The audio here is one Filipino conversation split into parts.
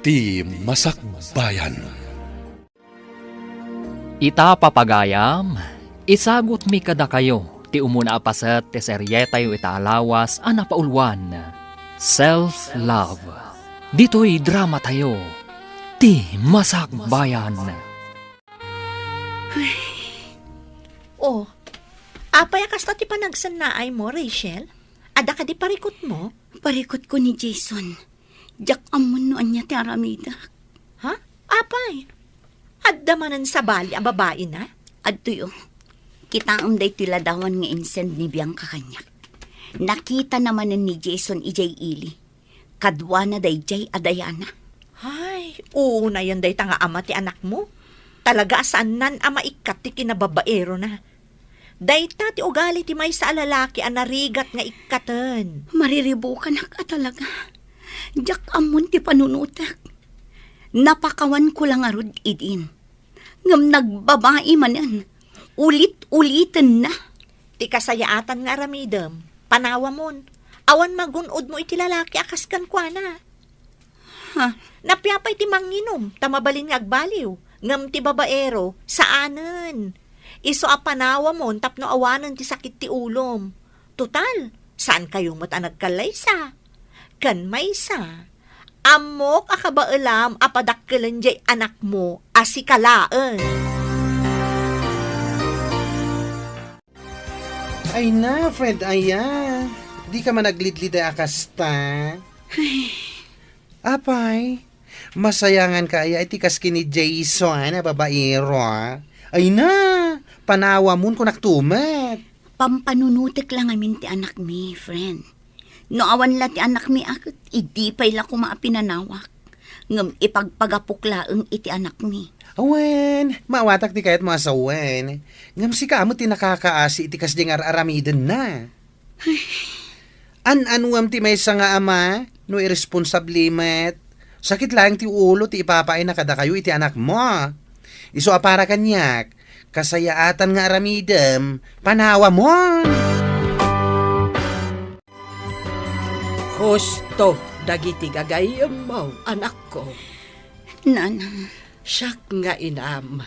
ti Masakbayan. Ita papagayam, isagot mi kada kayo, ti umuna apaset ti serye tayo itaalawas ang napaulwan. Self-love. Dito'y drama tayo, ti Masakbayan. Oh, apay akas ti panagsannaay mo, Rachel? Ada ka di parikot mo? Parikot ko ni Jason. Jak amon noon niya ti Aramida. Ha? Apay? Adda manan sa bali ang babae na? Adto yo. Kita ang day tiladawan nga insend ni Bianca kanyak. Nakita naman ni Jason ijay ili. Kadwa na day jay adayana. Ay, oo na yan day tanga ama ti anak mo. Talaga saan nan ama ikat ti kinababaero na. Dayta ti ugali ti may sa alalaki ang narigat nga ikatan. Mariribo ka na ka talaga. Jak amon ti panunutak. Napakawan ko lang arod idin. Ngam nagbabae man yan. Ulit-ulitin na. Ti kasayaatan nga ramidem. Panawa mon. Awan magunod mo iti lalaki akas kan kwa na. Ha? Napyapay ti manginom. Tamabalin nga agbaliw. Ngam ti babaero. Saanen? Iso a panawa mon tapno awanan ti sakit ti ulom. Total, saan kayo mata nagkalaysa? Kan maysa. Amok akabaalam apadakkelan jay anak mo asikalaan. Ay na, Fred, aya. Di ka man naglidlid ay akasta. Apay, masayangan ka aya itikas kini Jason na babaero. Ay na, panawa mun ko naktumat. Pampanunutik lang amin ti anak mi, friend. No awan la ti anak mi akit, idipay la ko maapinanawak. Ngam ipagpagapuklaeng iti anak mi. Awen, maawatak di kayat mga sawen. Ngam si kamo ti nakakaasi itikas di nga aramiden na. An-anuam ti may nga ama, no irresponsablimet. Sakit lang ti ulo ti ipapain na kada kayo iti anak mo. Iso apara kanyak, kasayaatan nga aramidem, panawa mo. Husto, dagiti gagayam mo, anak ko. Nanang, Siyak nga inam,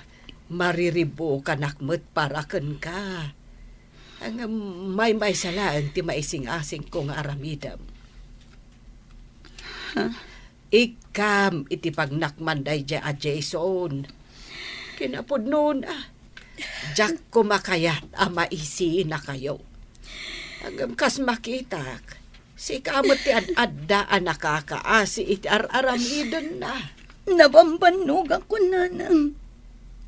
mariribo kanakmet para ken ka. Ang may salaan ti maising-asing ko nga aramidam. Ikam iti pagnakmanday dya a Jason. Kinapod noon Jack kumakayat maisi na kayo. Hanggang kas makitak, si kamot ti ad-addaan nakakaasi iti aramidan na. nabambanog ako, nanang.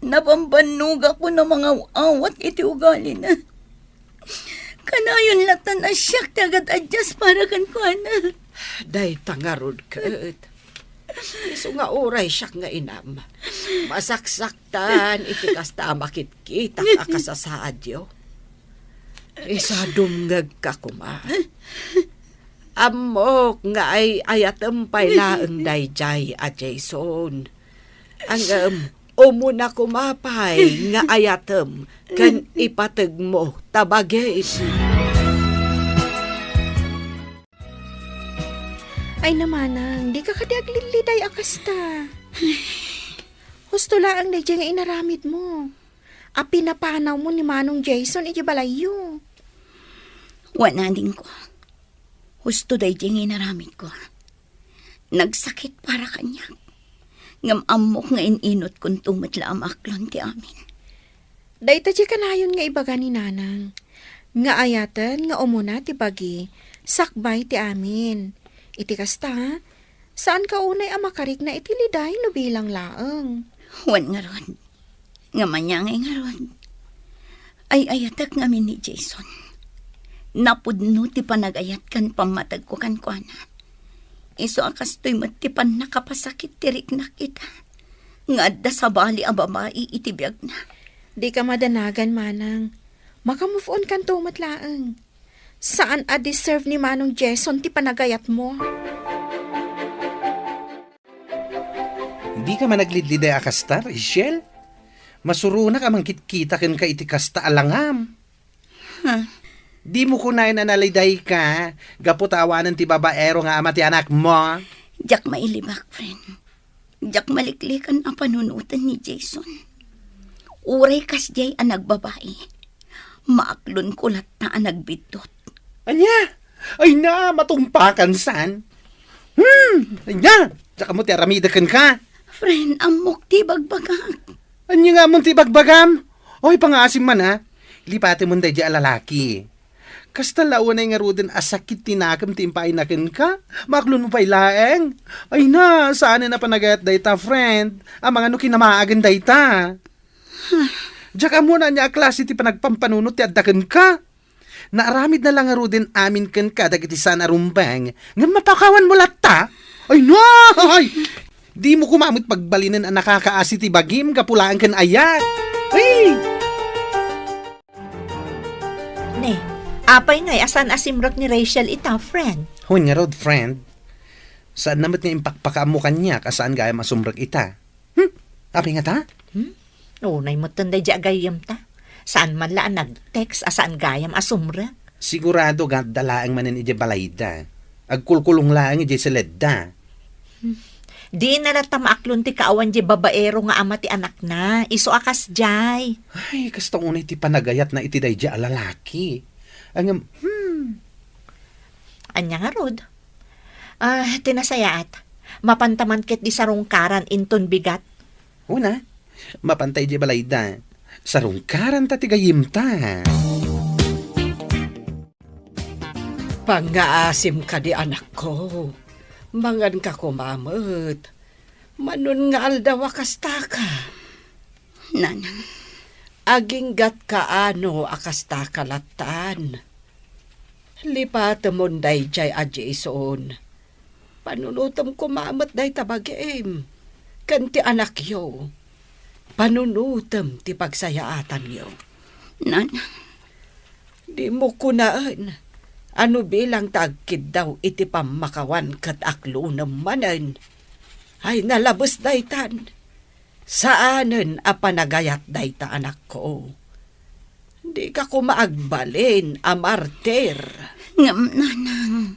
Nabambanog ako ng mga awat iti ugali na. Kanayon latan na siyak tagad adjust para kan ko na. Day tangarod kat. Iso nga oray siyak nga inam. Masaksaktan iti kasta makit-kita akasasaadyo. Isa dumngag ka kuma. Amok nga ay ayatampay laeng dayjay a Jason. Ang umuna kumapay nga ayatem kan ipateg mo tabagay. Ay namanang, di ka kadiagliliday akasta. Husto laang na nga inaramid mo. A pinapanaw mo ni Manong Jason iti balayo. Wala din ko. Husto day diyang inaramid ko. Nagsakit para kanya. Ngam amok nga ininot kung tumatla ang aklon ti amin. Dayta di kanayon nga ibaga ni Nanang. Nga ayatan nga umuna ti bagi, sakbay ti amin. Iti kasta, saan ka unay amakarik na itiliday no bilang laeng? Wan nga ron. Nga manyangay nga ron. Ay ayatak ngamin ni Jason. Napudno ti panagayat kan pamatag ko kan kuana. Iso akas to'y matipan nakapasakit tirik na kita. Nga adda sa bali a babae itibiyag na. Di ka madanagan, Manang. Maka-move on kan tumat laeng. Saan deserve ni Manong Jason ti panagayat mo? Hindi ka man naglidliday akasta, Rachel? Masuruna ka man kitkita ken ka iti kasta alangam. Di mo kunain na naliday ka, gaputawanan ti babaero nga ama ti anak mo. Diyak mailibak, friend. Jak maliklikan ang panunutan ni Jason. Uray kas jay ang nagbabae. Maaklon kulat na ang nagbitot. Anya? Ay na, matumpakan san. Anya? Tsaka mo ti aramidakan ka. Friend, amok ti bagbagak. Anya nga mo ti bagbagam? Oy, pangasim man ha. Lipate mo di lalaki. Kasta launay nga ruden asakit tinakam timpay nakin ka. Maklon mo pa'y laeng. Ay na, saan na panagayat dayta, friend? Ang mga no kinamaagan dayta. Diyak mo na niya klase ti panagpampanunot ti addakan ka. Naaramid na lang nga ruden amin kan ka dagiti sana rumbang. Nga mapakawan mo latta. Ay no! Ay! Di mo kumamot pagbalinan ang nakakaasi ti bagim kapulaan kan ayat. Ay! Ne, apay ngay asan asimrot ni Rachel ita, friend. Hun nga rod, friend. Saan namat nga impakpakaam mo kanya kasaan gaya masumrag ita? Apay nga ta? Unay mo tanday di agayam ta. Saan man laan nag-text asaan gayam asumra. Sigurado dalaang manin ije balayda. Agkulkulong lang ije seledda. Di na natamaklon ti kaawan di babaero nga ama ti anak na. Iso akas jay. Ay, kastong unay ti panagayat na iti day a lalaki. Ang, Anya nga rod. Tinasayaat. Mapantaman ket di sarungkaran inton bigat. una, mapantay ije balayda. Sarungkaran ta ti gayim ta. Pangaasim ka di anak ko. Mangan ka kumamot. Manun nga aldaw akasta ka. Nanang, Aging gat kaano akasta kalatan. Lipat mo day jay a Jason. Panunutam kumamot day tabagim. Kanti anak yo. Panunutam ti pagsayaatan yo. nanang, Di mo kunaan. Ano bilang tagkid daw iti pamakawan kat aklo namanan. Ay nalabos daytan. Saanen a panagayat dayta anak ko. Di ka kumaagbalin a martir. nanang,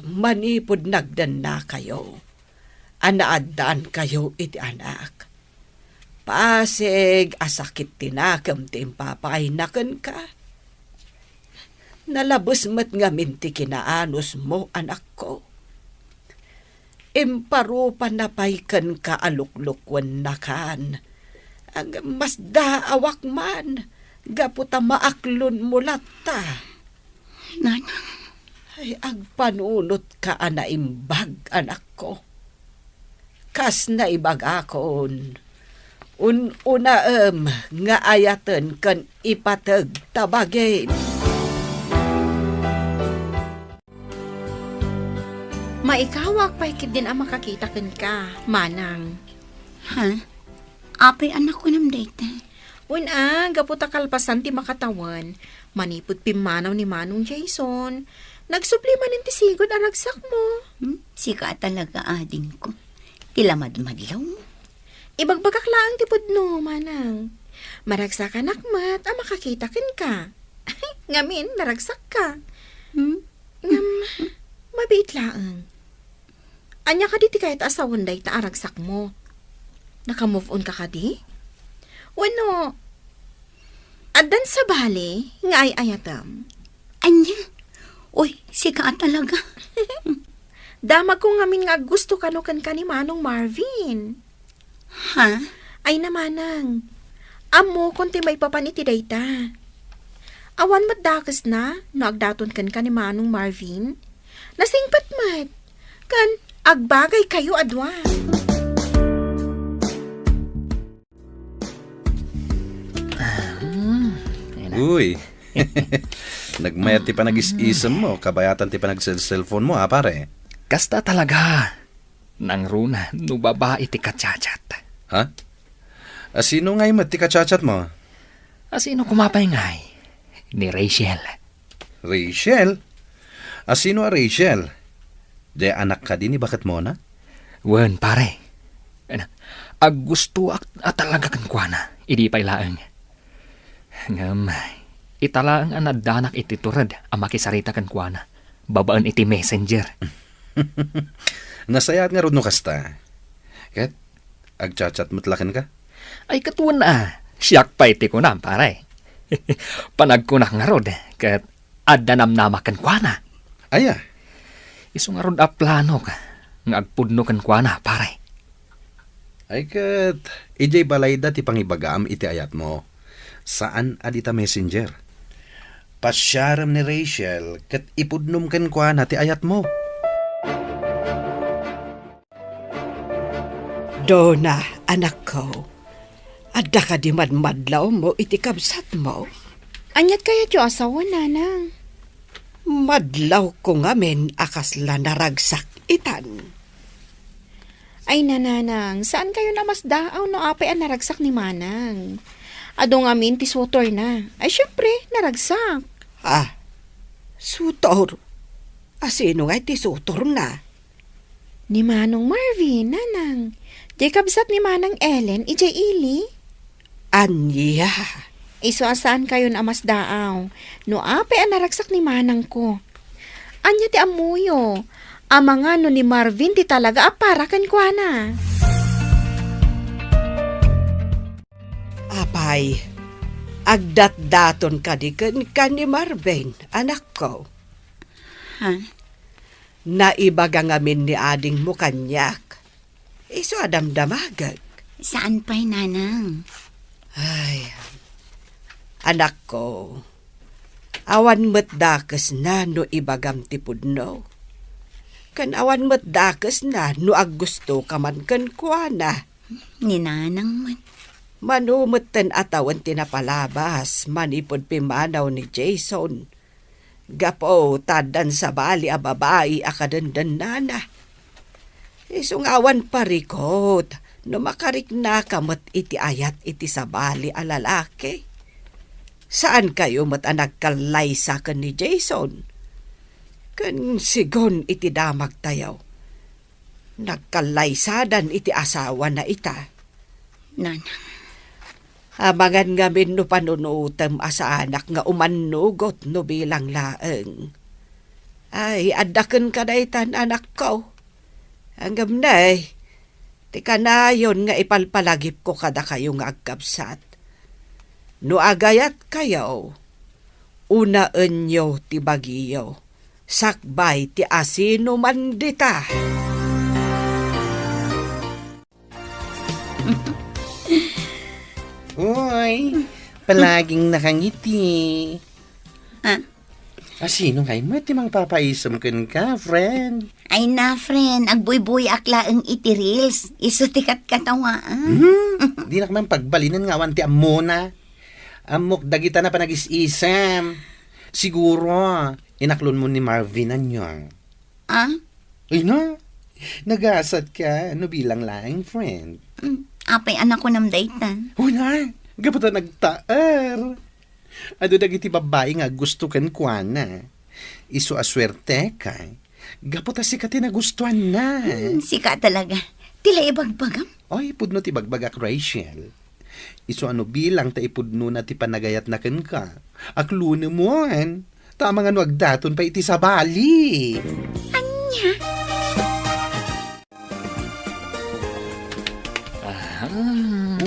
Manipod nagdan na kayo. Anaadaan kayo iti anak. Pasig asakit tinakam timpapay naken ka. Nalabos mat nga minti kinaanos mo, anak ko. Imparupan na paykan ka aluklukwan na kan. Ang mas daawak man, gaputa maaklon mo lata. nanang, Ay agpanunot ka anaimbag, anak ko. Kas na ibag akon. Una nga ayaten kan ipatag tabagin. Maikawak pa ikit din ang makakita ken ka, manang. ha? Apay anak ko nam dayta. Una, gaputa kalpasan ti makatawan. Manipod pimanaw ni Manong Jason. Nagsupli manin ti sigod aragsak mo. Sika talaga ading ko. Tilamad-madlaw. Ibagbagak lang ti pudno, manang. Maragsak ka nakmat, ang makakita ken ka. Ngamin, naragsak ka. Ngam, mabait laang. Anya ka di ti kahit asawan day ta aragsak mo. Naka-move on ka ka di? Wano, adan sa bali, nga ay ayatam. Anya? Uy, sika talaga. Damag ko ngamin nga gusto kanukan ka ni Manong Marvin. Ha? Ay namanang, amo konti may papaniti dayta. Awan matdakas na, naagdaton kan ka ni Manong Marvin. Nasingpat mat, kan agbagay kayo adwa. Uy. Nagmayat ti pa nag-is-isam mo, kabayatan ti pa nag-cellphone mo, ha, pare? Kasta talaga. Nang runa, no babae ti kacachat. Ha? Sino ngay mat ti kachat mo? Asino kumapay ngay? Ni Rachel. Rachel? Sino a Rachel? De anak ka din ni bakit mo na? Wen, pare. Ag gusto at talaga kan kuana. Idi pa'y laang. Ngam, italaang anadanak iti turad ang makisarita kan kuana. Babaan iti messenger. Nasayat nga ron no kasta. Kat Agchat-chat mutlakan ka? Ay katuan na, siyak pa iti ko na, pare. Panagkunak nga rod, kat adda namnamakan kwa na. Aya, Isu nga rod a plano ka, nga agpudno kan kwa na, pare. ay kat, ijay balayda ti pangibagaam iti ayat mo. Saan adita messenger? Pasyaram ni Rachel, kat ipudnom kan kwa na ti ayat mo. Dona, anak ko. Adda ka di madmadlaw mo iti kabsat mo. Anyat kaya ti asawa, nanang. Madlaw ko ngamin akasla naragsak itan. Ay, nananang, saan kayo namasdaaw no apay ang naragsak ni Manang? Ado ngamin ti sutor na. Ay, syempre, naragsak. Ah, sutor. Asino nga iti sutor na? Ni Manong Marvin, nanang. Di kabsat ni Manang Ellen, ijay ili. Anya. Iso asaan kayo namasdaaw? No apay ang naragsak ni Manang ko. Anya ti amuyo. Ama nga no ni Marvin ti talaga aparakan kwa na. Apay, agdat-daton ka di ka ni Marvin, anak ko. Ha? Naibaga ngamin ni ading mo kanyak. Iso adam damagag. Saan pa'y nanang? Ay, anak ko. Awan mo't dakas na no ibagam ti pudno. Kan awan mo't dakas na no aggusto ka man kan kuana. Ni nanang man. Manumot ten atawan tinapalabas, manipod pimanaw ni Jason. Gapo, tadan sa bali a babae akadandan nana. Isungawan parikot, no makarik na kamot iti ayat iti sa bali a lalaki. Saan kayo mat nagkalay sa kan ni Jason? Kan sigon iti damag tayaw. Nagkalaysadan iti asawa na ita. Nanang. Amangan ngamin no panunutem asa anak nga umanugot no bilang laeng. Ay, adaken ka na itan anak ko. Hanggang na ti kanayon nga ipalpalagip ko kada kayo nga agkabsat. No agayat kayo, unaan nyo ti bagiyo, sakbay ti asino man dita. Uy, palaging nakangiti. Ah, Sino ngay mo ti mang papaisam ka, friend? ay na, friend. Agbuy-buy akla ang iti reels. Iso tikat katawaan. Di na kaman pagbalinan nga awan ti amona. Amok dagita na panag-isisam. Siguro, inaklon mo ni Marvin anyong. Ah? Ay na, nagasat ka. Ano bilang laing, friend? Apay anak ko nam daytan. Uy na, gapata nagtaar. Ado dagiti babae nga gusto kan kuana. Iso aswerte ka. Gapata si kati nagustuhan na. Sika talaga. Tila ibagbagam. Oy, pudno ti bagbagak Rachel. Iso ano bilang ta ipudno na ti panagayat na ken ka. Akluno mo an. Tama nga no agdaton pa iti sa bali.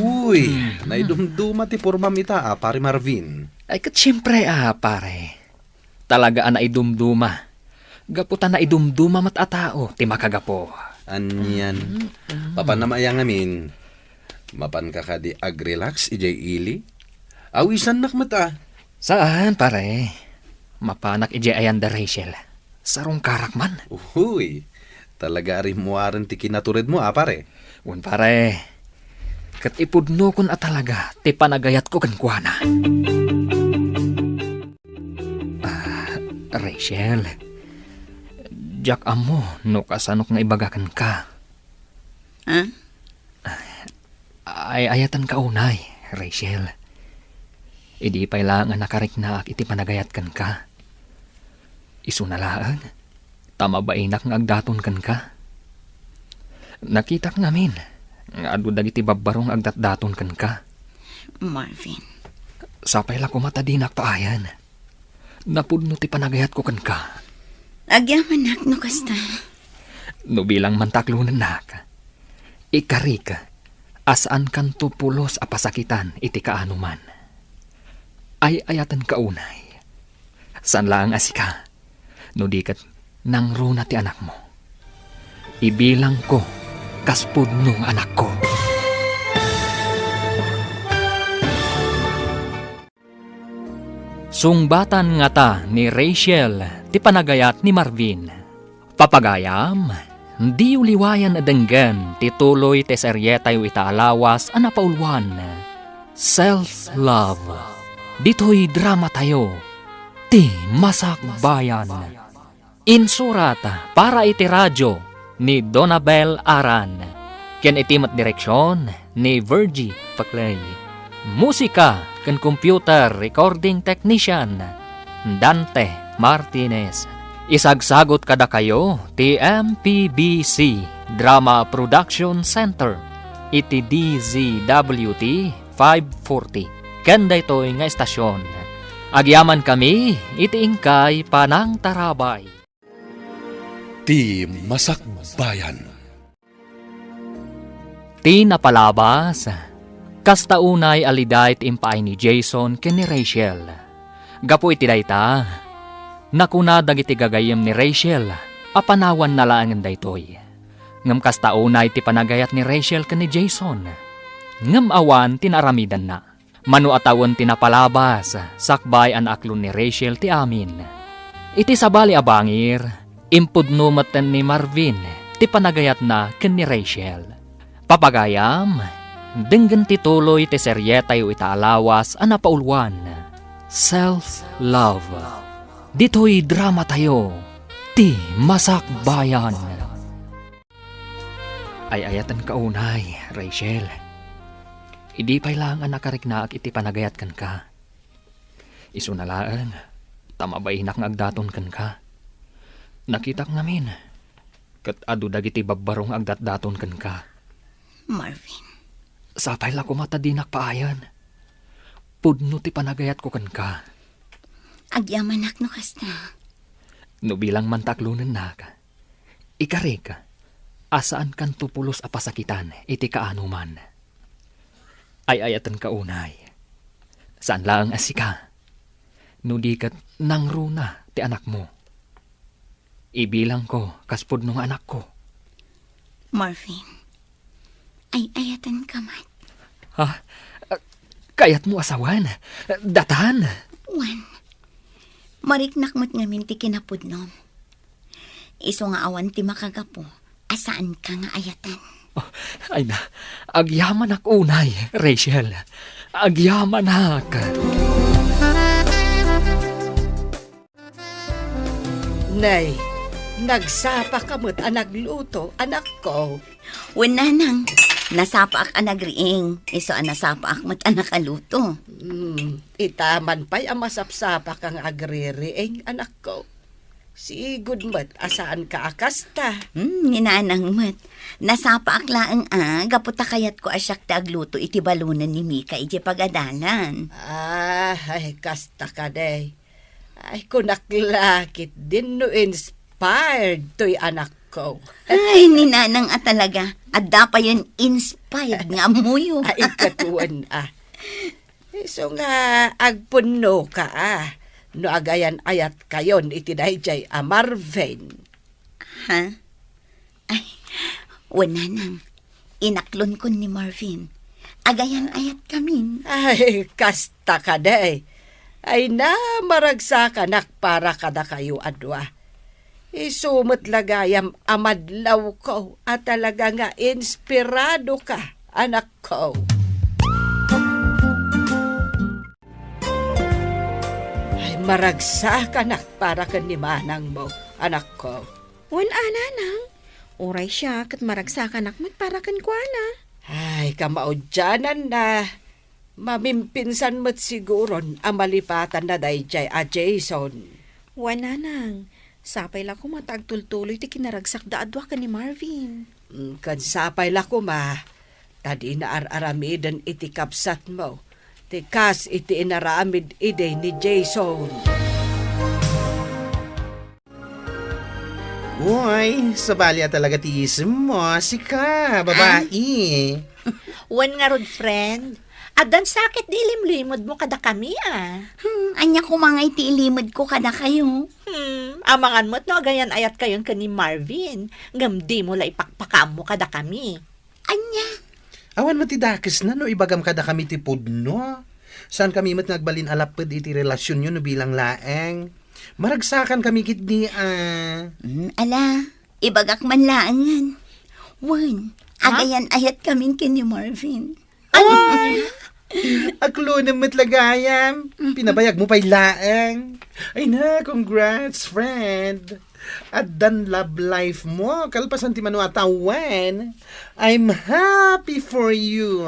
Uy, naidumduma ti pormam ita pare Marvin. Ay kat siyempre pare. Talaga na idumduma. Gaputan na idumduma mat atao, ti makagapo. Anyan. Papanamaya ngamin. Mapan ka di agrelax ijay ili. Awisan nak mata. Saan pare? Mapanak ije ayan da Rachel. Sarong karakman. Uy, talaga rin mo aran ti kinaturid mo pare. Un pare. Kat ipudno kun talaga, ti panagayat ko kan kuana. Rachel, jak amo, no kasanok nga ibagakan ka. Ha? Ay ayatan ka unay, Rachel. Idi pa'y lang nakarik na iti panagayat kan ka. Isu na lang, tama ba inak nga agdaton kan ka? Nakita ka ngamin, nga adu dagiti babbarong agdatdaton kan ka. Marvin. Sapay la kumata di nakpaayan. Napudno ti panagayat ko kan ka. Agyaman nak no kasta. No bilang mantaklunan nak. Ikari ka. Asaan kan tupulos a pasakitan iti kaanuman. Ay ayatan kaunay. San lang asika, no di kat nang runa ti anak mo. Ibilang ko, kaspud nung anak ko. Sungbatan nga ta ni Rachel, ti panagayat ni Marvin. Papagayam, di uliwayan adenggan ti tuloy ti seryetay itaalawas a napaulwan. Self-love. Dito'y drama tayo. Ti Masakbayan. Insurat para iti radyo ni Donabel Aran. Ken itimat direksyon ni Virgie Paclay. Musika ken computer recording technician Dante Martinez. Isagsagot kada kayo ti MPBC Drama Production Center iti DZWT 540. Kanda ito'y nga estasyon. Agyaman kami iti ingkay Panang Tarabay. Ti Masakbayan. Ti napalabas, kasta unay aliday ti impay ni Jason ken ni Rachel. Gapo iti dayta, nakuna dagiti gagayem ni Rachel, apanawan na laangan daytoy. Ngem kasta unay ti panagayat ni Rachel ken ni Jason. Ngem awan tinaramidan na. Manu atawon ti napalabas, sakbay an aklon ni Rachel ti amin. Iti sabali abangir, impudno maten ni Marvin, ti panagayat na ken ni Rachel. Papagayam, denggen ti tuloy ti seryetay itaalawas a napaulwan. Self-love. Dito'y drama tayo. Ti Masakbayan. Ay ayatan kaunay, Rachel. Idi pa'y lang ang nakariknaak iti panagayat kan ka. Isu na laan, tamabainak ng agdaton kan ka. Nakitak namin, kat adu dagiti babbarong agdatdaton kan ka. Marvin, Sapay la kumatadinak paayan. Pudno ti panagayat ko kan ka. agyamanak no kasta. No bilang mantaklunan na ka. Ikarik, asaan kan tupulos a pasakitan iti kaanuman. Ay ayatan kaunay. Saan lang asika? No di kat nang runa ti anak mo. Ibilang ko kaspud nung anak ko. Marvin, ay ayatan ka man. Ha? Kayat mo asawan? Datan? Wan, mariknak mo't ngamin ti kinapudnom. Iso nga awan ti makagapo, asaan ka nga ayatan? Oh, ay na, agyaman ak unay, Rachel. Agyaman ak. Nay, nagsapa ka mo't nagluto, anak ko. Wala nang, nasapaak anagriing, iso nasapaak mo't anakaluto. Itaman pa'y amasapsapa kang agririing, anak ko. Sigud mo't asaan ka akasta. Ninanang mo't, nasapaak laang gaputa kayat ko asyak ta agluto iti balunan ni Mika iti pagadalan. Ay, kasta ka day. Ay, kunaklakit din no inspired to'y anak ko. Ay, ninanang talaga, adda pa yun inspired nga muyo. Ay, katuan So nga, agpuno ka no agayan ayat kayon iti dayjay Marvin. Ha? Ay, wala nang. Inaklon ko ni Marvin. Agayan ayat kami. Ay, kasta ka day. Ay na, maragsa ka nak para kada kayo adwa. Isumot lagayam amadlaw ko at talaga nga inspirado ka, anak ko. Ay, maragsa ka nak para kanimanang mo, anak ko. Wan ananang. Uray siya kat maragsakan akmat para kan kuana. Ay, kamaudyanan na. Mamimpinsan mo't siguron ang malipatan na dayjay Jason. Wan nanang. Sapay la ko matagtultuloy ti kinaragsak da adwa ka ni Marvin. Kan sapay la ko tadi na aramidan iti kapsat mo. Tikas iti inaramid ide ni Jason. Uy, sabali talaga ti isim mo, sika, babae. Wan nga rod, friend. Adan sakit di limlimod mo kada kami, ah. Anya ko mga iti ilimod ko kada kayo. Amangan mo't no, agayan ayat kayon ka ni Marvin. Ngam di mo la ipakpakam mo kada kami. Anya? Awan matidakis na no, ibagam kada kami ti pudno. Saan kami mat nagbalin alapad iti relasyon nyo no bilang laeng. Maragsakan kami kitni Ala, ibagak man laangan. Wan, agayan ayat kaming kini Marvin. Aklo na matlagayam. Pinabayag mo pa'y laeng. Ay na, congrats, friend. At dan love life mo. Kalpasan ti mano atawan. I'm happy for you.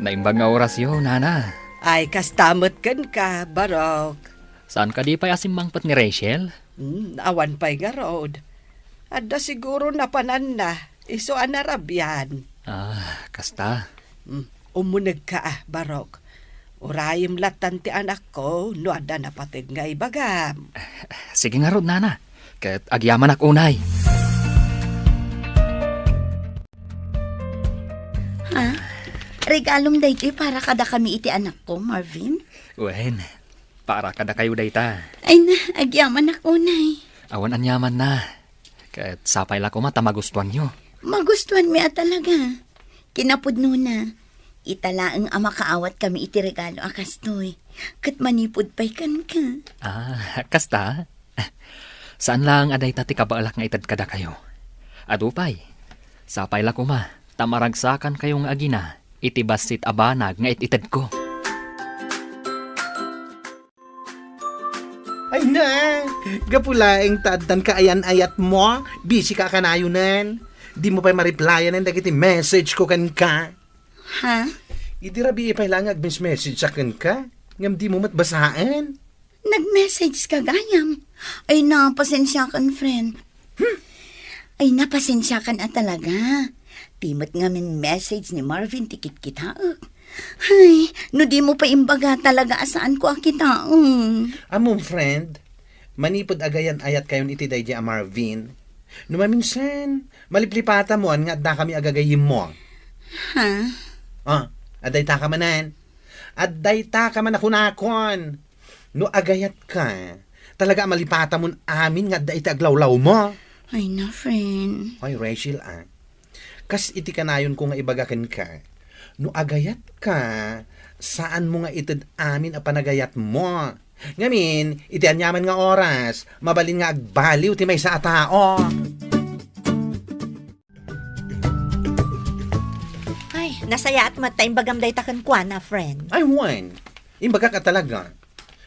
Naimbag nga orasyon, nana. Ay, kastamot kan ka, Barok. Saan ka di pa'y asimbangpat ni Rachel? Awan pa'y nga road. Ada siguro na panan na. Iso anarabyan. Kasta. Umunag ka Barok. Urayim latan ti anak ko, no ada na patig nga ibagam. Sige nga rod, nana. Ket agyaman ak unay. Ha? Regalom dayti para kada kami iti anak ko, Marvin? Wen, para kada kayo dayta. Ay na, agyaman ako nay. Awan anyaman na. Ket sapay la ko mata magustuhan nyo. Magustuhan mi talaga. Kinapudno na. Italaang ama kaawat kami iti regalo akastoy. Kat manipod pa'y kan ka. Kasta. Saan lang aday tati kabaalak nga itad kada kayo? Adupay. Sapay la ko ma. Tamaragsakan kayong agina. Iti basit abanag nga ititad ko. Ay na, gapulaeng taadan ka ayan-ayat mo. Busy ka kanayunan. Di mo pa'y ma-replyan ang dagiti message ko kan ka. Ha? Iti rabi ipay lang message sa kan ka. Ngam di mo matbasaan. Nag-message ka gayam. Ay na, pasensya kan, friend. Ay na, pasensya kan talaga. Timot nga min message ni Marvin tikit kita. Ay, no di mo pa imbaga talaga asaan ko akita. Among friend, manipod agayan ayat kayon iti daydi a Marvin. Numaminsan, maliplipata mo nga da kami agagayim mo. Ha? Aday ta ka manan. Aday ta ka man akunakon. No agayat ka, talaga malipata mo amin nga da iti aglawlaw mo. Ay na, friend. Ay, Rachel kas iti kanayon ko nga ibagakan ka. No agayat ka, saan mo nga itid amin a panagayat mo? Ngamin, iti anyaman nga oras, mabalin nga agbaliw ti may sa tao. Ay, nasaya at matay bagam day takan kwa na, friend. Ay, wan. Imbaga ka talaga.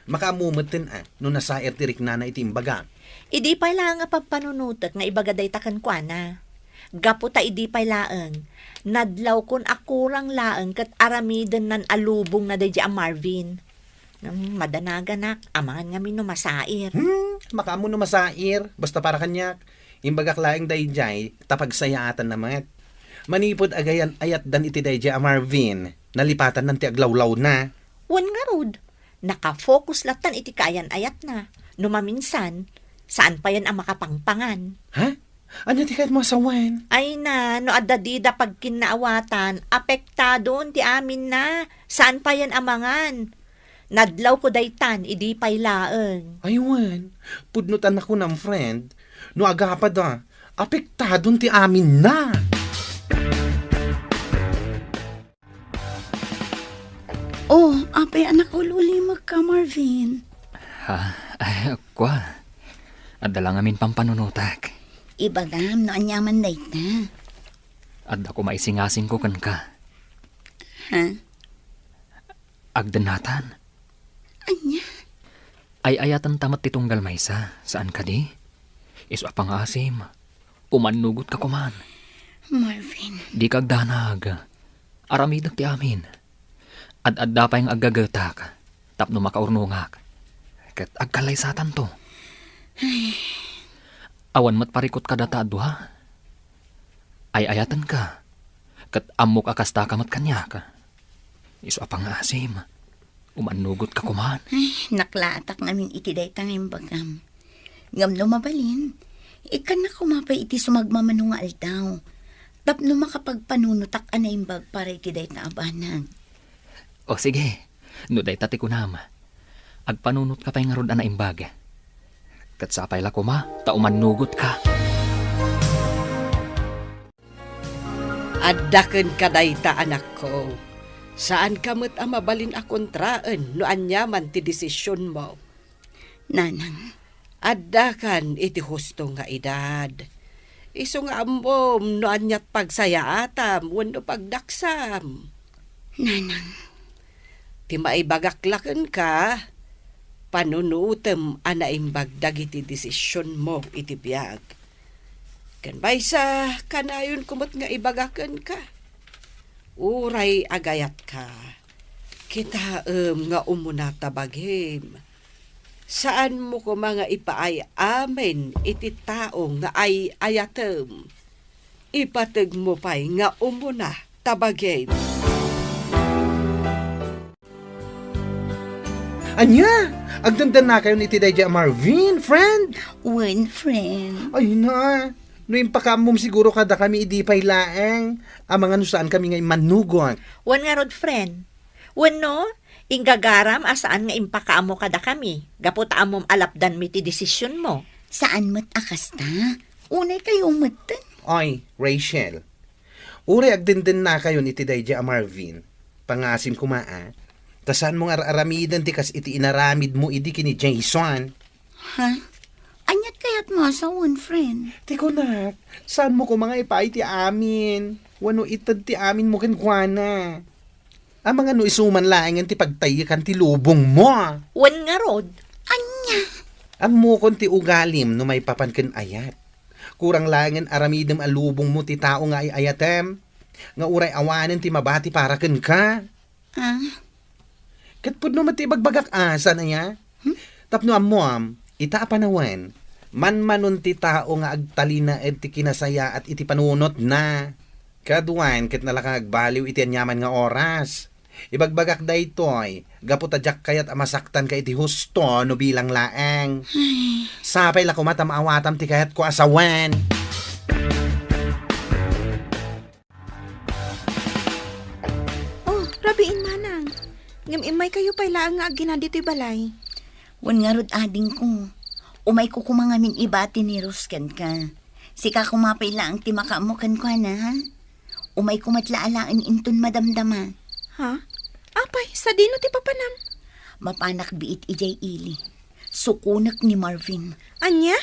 Makaamumutin no nasair tirik na iti imbaga. Idi pa lang nga pagpanunutak nga ibagaday takan kwa na. Gaputa idi pa laeng. Nadlaw kon akurang laeng kat aramidan nan alubong na dadya a Marvin. Madanaganak, amangan nga mino masair. Makaamo no masair, basta para kanyak. Imbagak laeng dayjay, tapagsayaatan naman. Manipod agayan ayat dan iti dayjay a Marvin. Nalipatan ng ti aglawlaw na. Wan nga rod. Nakafocus latan iti kayan ayat na. Numaminsan, saan pa yan ang makapangpangan? Ha? Anya ti kahit mo asawan? Ay na, no adadida pag kinaawatan, apektado ti amin na. Saan pa yan amangan? Nadlaw ko daytan, idi pa'y laeng. Aywan, pudnutan ako ng friend. No agapad apektadon ti amin na. Oh, apay anak ko lulimag ka, Marvin. Kwa. Adala ngamin pampanunutak. Ibagam no anyaman dayta. Adda ko maisingasing ko kan ka. Ha? Agdanatan. Anya? Ay ayatan tamat titunggal maysa. Saan ka di? Iso apang asim. Umanugot ka kuman. Marvin. Di kagdanag. Aramidag ti amin. Ad-adda pa yung agagatak. Tapno makaurnungak. Ket agkalay satan to. Awan mat parikot ka data adwa. Ay ayatan ka. Ket amok akasta ka mat kanya ka. Iso apang asim. Umanugot ka kuman. Ay, naklatak namin iti dayta ng bagam. Ngam no mabalin. Ikan na kumapay iti sumagmamano nga aldaw. Tapno makapagpanunutak anaimbag para iti day na abanag. O sige, no day tati ko nama. Agpanunot ka pa'y nga rod na imbag. Katsapay la ko ma, taumanugot ka. Addaken ka dayta anak ko. Saan ka mo't mabalin a kontraan no anyaman ti desisyon mo? Nanang, Addakan iti husto nga edad. Iso nga ambom no anyat pagsayatam wenno pagdaksam. nanang, Ti maibagaklaken ka, panunutem anaimbag dagiti desisyon mo iti biyag. Kan baysa kanayon kumot nga ibagaken ka. Uray agayat ka. Kitaem nga umuna tabaghem. Saan mo ko mga ipaay amen iti tao nga ay ayatem. Ipateg mo pa'y nga umuna tabaghem. Anya, agdandan na kayo ni iti Dayjay Marvin, friend. one friend. Ay na, no yung pakamom siguro kada kami idipay laeng. Ang mga nusaan kami ngay manugot. Wan nga rod, friend. Wan no, inggagaram asaan nga impakaamo kada kami. Gaputa amom alapdan mi ti desisyon mo. Saan mo't akasta? Unay kayo umatan. Oy, Rachel. Uri agdandan na kayo ni iti Dayjay Marvin. Pangasim kumaa. Tasan mo nga aramidan ti kas iti inaramid mo idi kini Jason. Ha? Anyat kayat mo sa one friend. Tiko nak, saan mo ko mga ipay ti amin? Wano itad ti amin mo kenkwana? Ang mga no isuman laengan ti pagtayikan ti lubong mo. Wan nga rod. Anya? Ang mukon ti ugalim no may papanken ayat. Kurang laengan aramidem a lubong mo ti tao nga ay ayatem. Nga uray awanen ti mabati para ken ka. Ah, Katpud no mati bagbagak asa na ya. Tapno amuam, ita panawan. Man ti tao nga agtalina ed ti kinasaya at iti panunot na. Kaduan ket nalakag baliw iti anyaman nga oras. Ibagbagak daytoy, gaputadyak kayat amasaktan ka iti husto no bilang laeng. Sapay la kumatam awatam ti kayat ko asawan. Oh, rabiin manang. Ngam imay kayo pa'y laang nga agina dito'y balay. one nga rod ading ko. Umay ko kumangamin ibati ni Ruskan ka. Sika kumapay lang ti makaamukan ko na, ha? Umay kumatlaalaan inton madamdama. Ha? Apay, sa dino ti papanam? Mapanak biit ijay ili. Sukunak ni Marvin. Anya?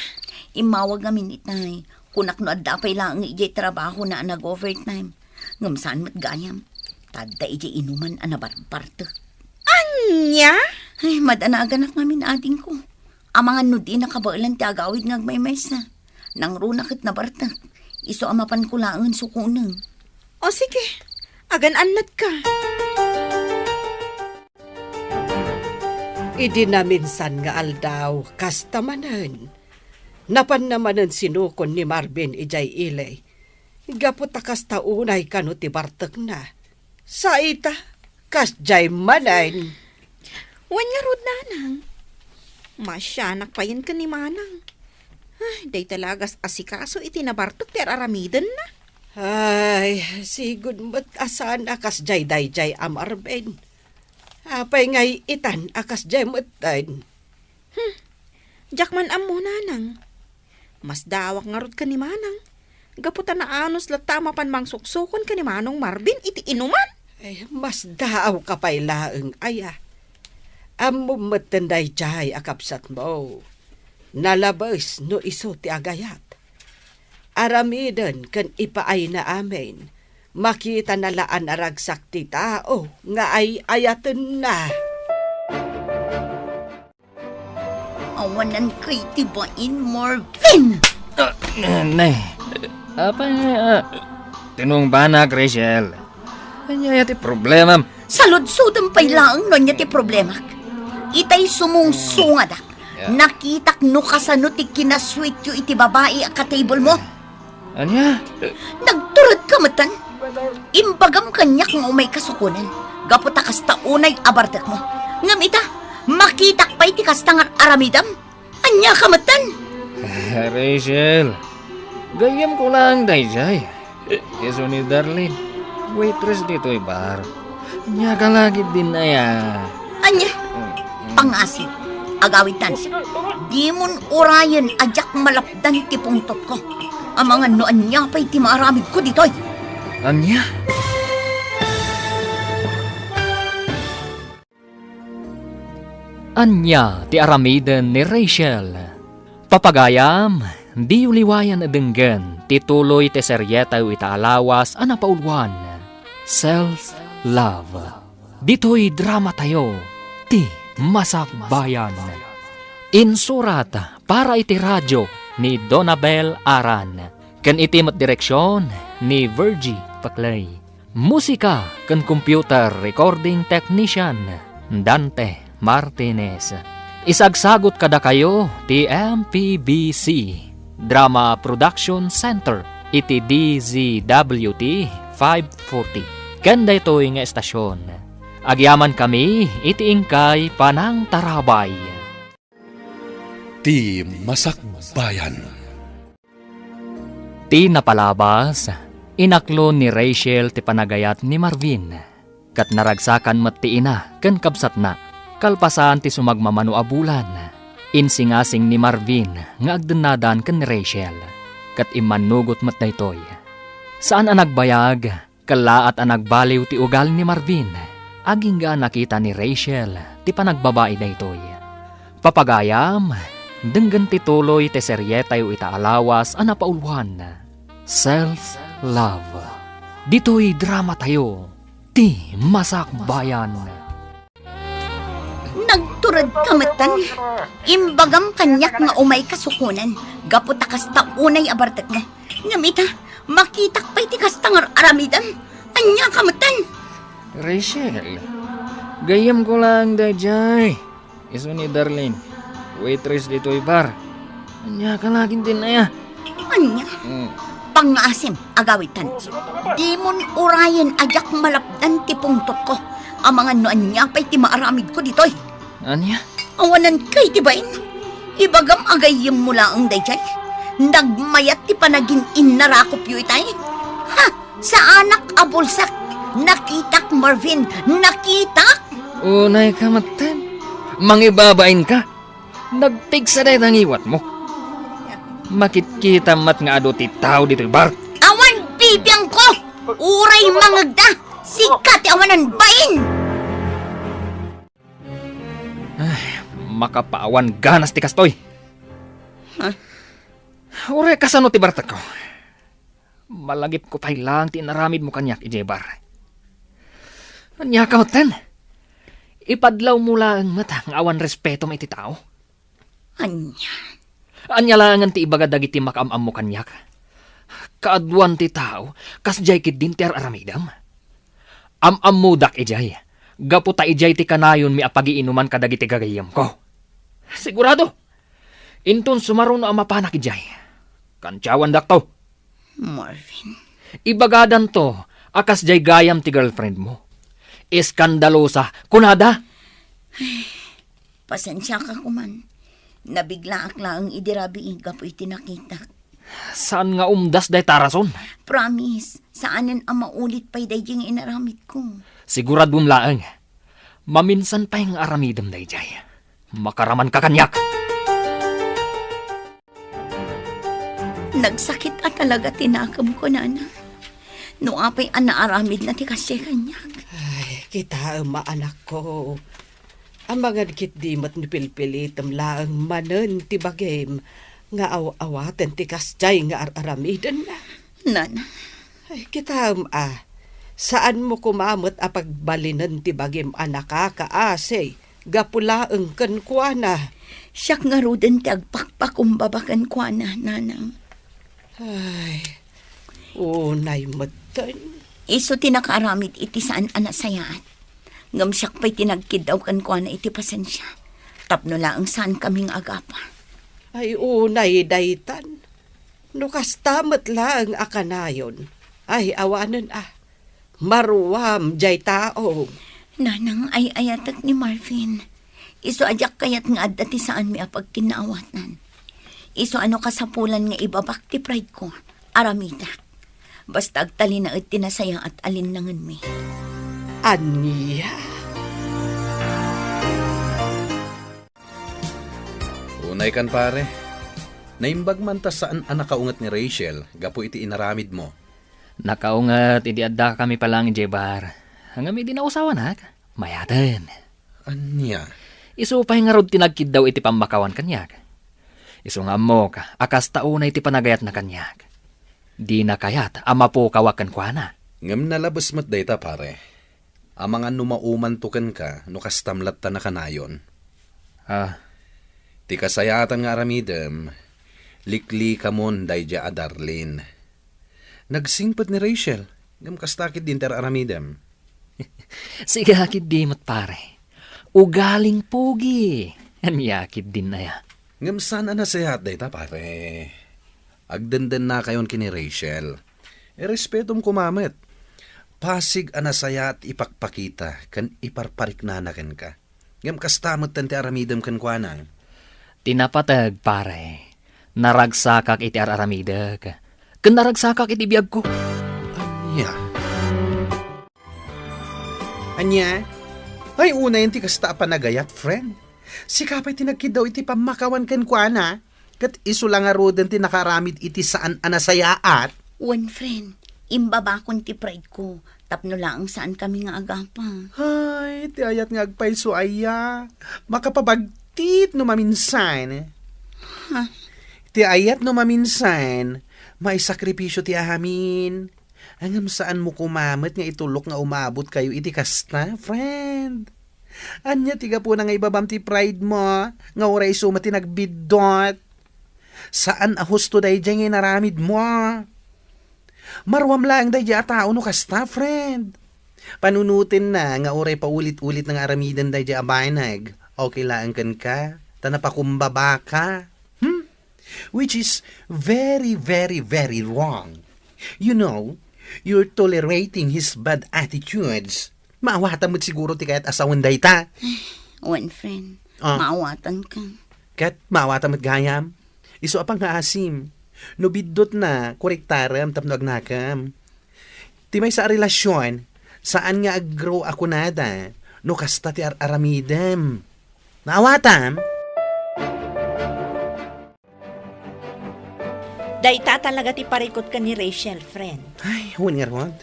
Imawag ngamin itay. Kunak no adapay lang ang ijay trabaho na nag-overtime. Ngam saan mat gayam. Tadda ijay inuman anabarbartek. Anya? Ay, madanaganak ngamin ading ko. Ang mga nudi na kabailan ti agawid ngagmaymays na. Nang runakit na bartak. Iso amapan ko laang sukunang. O sige, agan-anat ka. Idi na minsan nga aldaw, kastamanan. Napan namanan sinukon ni Marvin ijay ilay. Gapot kasta unay kano ti bartek na. Sa ita, kasjay manan. Wan nga rod nanang. Masyanak pa yan ka ni manang. Ay, day talagas asikaso itinabartok ti aramidan na. Ay, sigud mo't asan kasjay dayjay amarben. Apay ngay itan kasjay mo't dan. Jakman amo nanang. Mas dawak nga rod ka ni manang. Gaputan na anos latama pan mang suksukon ka ni manong Marvin iti inuman. Ay, mas daaw ka pa'y laeng aya. Amo matanday jay akapsat mo. Nalabas no iso ti agayat. Aramidan kan ipaay na amin. Makita na laan aragsak ti tao nga ay ayaten na. Awanan kay tibain, Marvin! Nay, apa tinong banak, Rachel. Anya ti problema. Salud-sudan pa'y laang no niya ti problema. Itay sumungsungadak. Nakitak no kasano ti kinasweet yu iti babae a ka-table mo. Anya? Nagturad ka matan. Imbagam kanyak nga umay kasukunan. Gaputa kasta unay abartek mo. Ngam ita, makitak pa'y ti kasta nga aramidam. Anya ka matan. Rachel, gayam ko lang, Dayjay. Yeso ni Darlene, waitress dito bar. Nya ka lagi din na ya. Anya, pangasin, agawitan. Di mon orayan ajak malapdan ti pungtot ko. Ang mga noan niya pa'y ti maaramid ko ditoy. Anya? Anya ti aramiden ni Rachel. Papagayam, di uliwayan na denggan, tituloy ti seryeta itaalawas ana paulwan. Self-love. Dito'y drama tayo, ti Masakbayan. Insurat para iti radyo ni Donabel Aran. Ken iti mat direksyon ni Virgie Paclay. Musika ken computer recording technician Dante Martinez. Isagsagot kada kayo ti MPBC Drama Production Center iti DZWT 540. Kanda ito'y nga estasyon. Agyaman kami iti ingkay Panang Tarabay. Ti Masakbayan. Ti napalabas, inaklo ni Rachel ti panagayat ni Marvin. Kat naragsakan mat ti ina, ken kabsat na. Kalpasan ti sumagmamano a bulan. Insingasing ni Marvin nga agdenadan ken ni Rachel. Kat imanugot mat daytoy. Saan ang nagbayag, kalaat ang nagbaliw ti ugal ni Marvin. Aging ga nakita ni Rachel ti panagbabae daytoy. Papagayam, denggan ti tuloy ti seryeta yu itaalawas ana paulwan. Self-love. Dito'y drama tayo, ti Masakbayan. Nagturad kamatan, imbagam kanyak nga umay kasukunan, gaputa kasta unay abartak mo. Ngamita, makitak pa'y ti kastangar aramidan, anya kamatan. Rachel, gayam ko lang Dayjay. Iso ni Darlene, waitress dito'y bar. Anya ka laging din na ya. Anya, pangasim agawitan. Di mon urayan ajak malapdan ti pungtot ko. Ang mga noan niya pa'y ti maaramid ko ditoy. Anya? Awanan kay ti bain. Ibagam agayim mula ang Dayjay. Nagmayat ti panagin inarakop yu itay. Ha, sa anak abulsak. Nakitak Marvin, nakitak. Unay ka matan. Mangibabain ka. Nagpigsa dahi ang iwat mo. Makitkita mat nga ado ti tao dito'y bar. Awan bibiyang ko. Uray mangagda. Sikat awanan bain. Makapaawan ganas ti kastoy. Uray kasano ti bartak ko. Malagip ko pa'y lang ti naramid mo kanyak ijebar. Anya ka hoten. Ipadlaw mo lang mata ng awan respeto may ti tao. Anya. Anya lang ti ibagad dagiti makamam mo kanyak. Kaadwan ti tao, kasjay kid din ti aramidam. Am mudak ijay. Gaputa ijay ti kanayon mi apagiinuman kadagiti gagayam ko. Sigurado. Intun sumaron no amapanak ijay. Kantyawan dakto. Marvin. Ibagadan to, akas jay gayam ti girlfriend mo. Iskandalosa, kunada. Pasensya ka kuman. Nabigla akla ang idirabi gapoy tinakita. Saan nga umdas day tarason? Promise, saanan ang maulit pa'y dayjing inaramid ko. Siguradun laang. Maminsan pa yung aramidam day jay. Makaraman ka kanyak. Nagsakit at talaga tinakam ko, nana. No apay anaaramid na ti kasya kanyak. Ay, kita maanak ko. Ang mga kit di mat nipilpilitam lang manen ti bagim nga awatan ti kasjay nga aramidan na. Nana, Ay, kita saan mo kumamot a pagbalinan ti bagim anaka kaasay gapulaeng kenkwana. siyak nga ruden ti agpakpakumbabakan kwa na, nanang. Ay, unay matan. Iso tinakaaramid iti saan anasayaat. Ngam siyak pa'y tinagkidaw kan kwa na iti pasensya. Tapno lang saan kaming agapa. Ay, unay daytan. Nukastamat lang akanayon. Ay, awanan maruwam jay tao. Nanang ay ayatak ni Marvin. Iso ajak kayat nga adati saan mi apag kinaawatan. Iso ano kasapulan nga ibabak ti pride ko, Aramida. Basta agtali na at tinasaya at alinlangan mi. Aniya. Unay kan pare. Naimbag man ta saan ang nakaungat ni Rachel, gapo iti inaramid mo. Nakaungat, hindi adda kami palang jebar. Hanggang may dinausawan ha, mayatan. Anya? Isu pa nga rod tinagkid daw iti pamakawan kanyak. Isu nga mo ka, akas tauna iti panagayat na kanyak. Di na kayat, ama po kawakan kwa na. Ngam nalabas mat dayta pare. Amang ano maumantukan ka, no kastamlat ta na kanayon. Ti kasayatan nga aramidem, likli kamon dayja a Darlene. Nagsingpot ni Rachel, ngam kastakit din ter aramidem. Sige hakid di mat pare. Ugaling pogi. Anyakid din na ya. Ngam sana na sayat dayta pare. Agdandan na kayon kini Rachel. Respetom kumamet. Pasig anasaya at ipakpakita kan iparpariknanakan ka. Ngam kastamot tante aramidem kan kuana. Tinapatag pare. Naragsakak iti araramidag. Kan naragsakak iti biyag ko. Anya? Ay una yung ti kasta panagayat, friend. Si kapay tinagkid daw iti pamakawan kan kuana. Kat iso lang nga roden ti nakaramid iti saan anasayaat. One friend, imbabakon ti pride ko. Tapno lang saan kami nga agapa. Ay, ti ayat nga agpayso aya. Makapabagtit no maminsan. Ti ayat no maminsan, may sakripisyo ti ahamin. Hangam saan mo kumamat nga itulok nga umabot kayo iti kasta, friend. Anya tiga po na nga ibabam ti pride mo, nga oray suma ti nagbidot. Saan ahusto day dyan nga naramid mo? Marwam lang day dyan tao no kasta, friend. Panunutin na nga oray paulit-ulit ng aramidan day dyan abaynag. Okay lang kan ka, tanapakumbaba ka. Which is very, very, very wrong. You know, you're tolerating his bad attitudes. Maawatan mo't siguro ti kayat asawan day ta. One friend, maawatan ka. Kat maawatan mo't gayam. Iso apang nga asim. No bidot na, korektaram tapno agnakam. Ti may sa relasyon, saan nga aggrow ako nada, no kasta ti aramidem. Maawatam? Dayta talaga ti parikot ka ni Rachel, friend. Ay, huwag nga rod.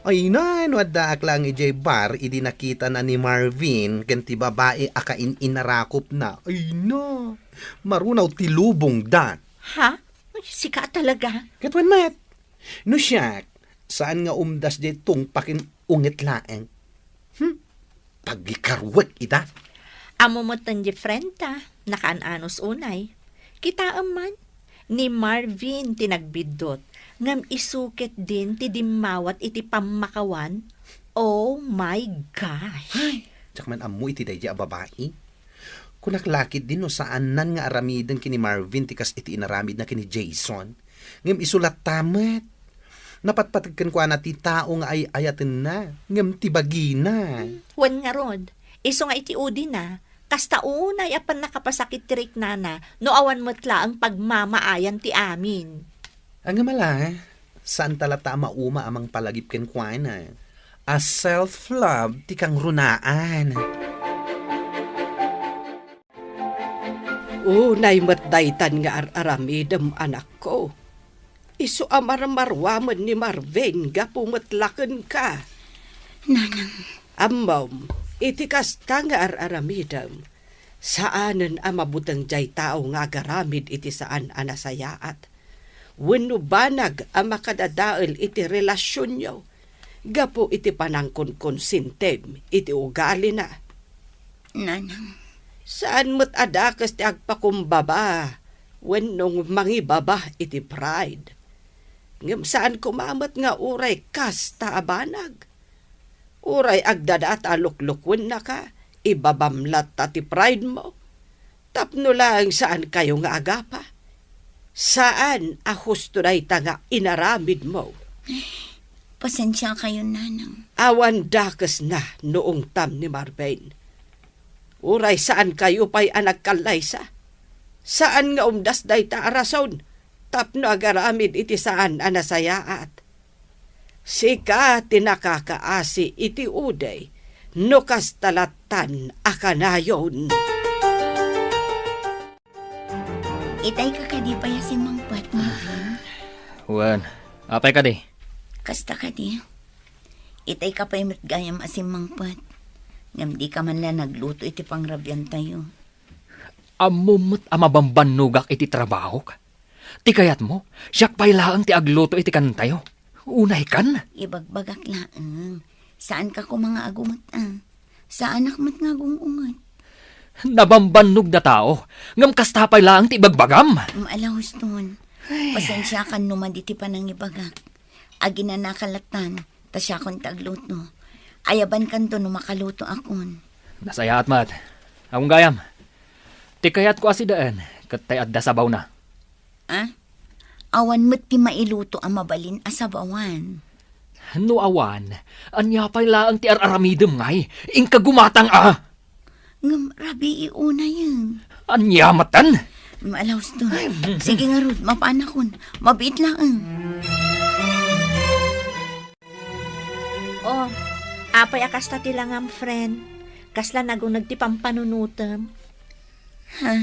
Ay na, no daak lang ijay bar, idi nakita na ni Marvin, kanti babae akain inarakop na. Ay na, marunaw ti lubong da. Ha? Sika talaga. Katwan mat. No siyak, saan nga umdas di tungpakin ungit laeng? Pagikarwag ita. Amo mo tanji friend ta, nakaananos unay. Kita aman, ni Marvin tinagbidot, ngam isukit din ti dimawat iti pamakawan. Oh my gosh. Ay, tsak man amu iti dayja a babae. Kunaklakid din no saan nan nga aramidan kini Marvin tikas iti inaramid na kini Jason. Ngam isulat tamat. Napatpatagkan ko na ti tao nga ay ayaten na. Ngam ti bagina. Wan nga rod, iso nga iti udi na, kasta unay apan nakapasakit tirik nana, no awan matla ang pagmamaayan ti amin. Ang mala, saan talata mauma amang palagip ken kuana. A self-love ti kang runaan. Unay matdaytan nga aramidem anak ko. Isu amar-marwaman ni Marvin gapu matlaken ka. Nanang, Amom, iti kasta nga aramidem. Saanen amabutang jay tao nga garamid iti saan anasayaat. Wenno banag ang makadadael iti relasyon nyo. Gapu iti panangkon konsintem iti ugali na. nanang, Saan mo't adakas ti agpakumbaba, wenno mangibaba iti pride. Ngem saan kumamat nga uray kasta abanag. Uray agdadaat aluklukwen na ka, ibabamlat ta ti pride mo. Tapno lang saan kayo nga agapa. Saan ahusto na nga inaramid mo. pasensya kayo, nanang. Awan dakas na noong tam ni Marvin. Uray saan kayo pa'y anak kalaysa. Saan nga umdas day ta arason? Tapno agaramid iti saan anasayaat. Sika tinakakaasi iti uday, no kastalatan akanayon. Itay ka kadi pa ya si Mangpat, Marvin. Wan, apay ka di. Kasta kadi. Itay ka pa yung matgayam asim Mangpat. Ngam di ka man lang nagluto iti pangrabyan tayo. Amumot amabambanugak iti trabaho ka. Ti kayat mo, siyak pa'y laang ti agluto iti kantayo. Unay kan? Ibagbagak laang. Saan ka ko mga agumat Saan akmat nga gungungat? Nabambannog na tao. Ngam kasta pa'y laang ti ibagbagam. Alahos nun. Pasensya kan numan iti panang ibagak. Agi na nakalatan, tasya kon tagluto. Ayaban kan to no makaluto akon. Nasaya at mat. Akong gayam. Ti kayat ko asidaan, katay adda sabaw na. Awan mo't ti mailuto ang mabalin asabawan. No awan, anya pa'y laang ti araramidem ngay, ingka gumatang Ngam, rabi iuna yun. Anya matan? Malaws to. Sige nga, Ruth, mapanakon. Mabit lang. Oh, apay akasta ti lang ang friend. Kasla nagunag ti pampanunutem. Ha?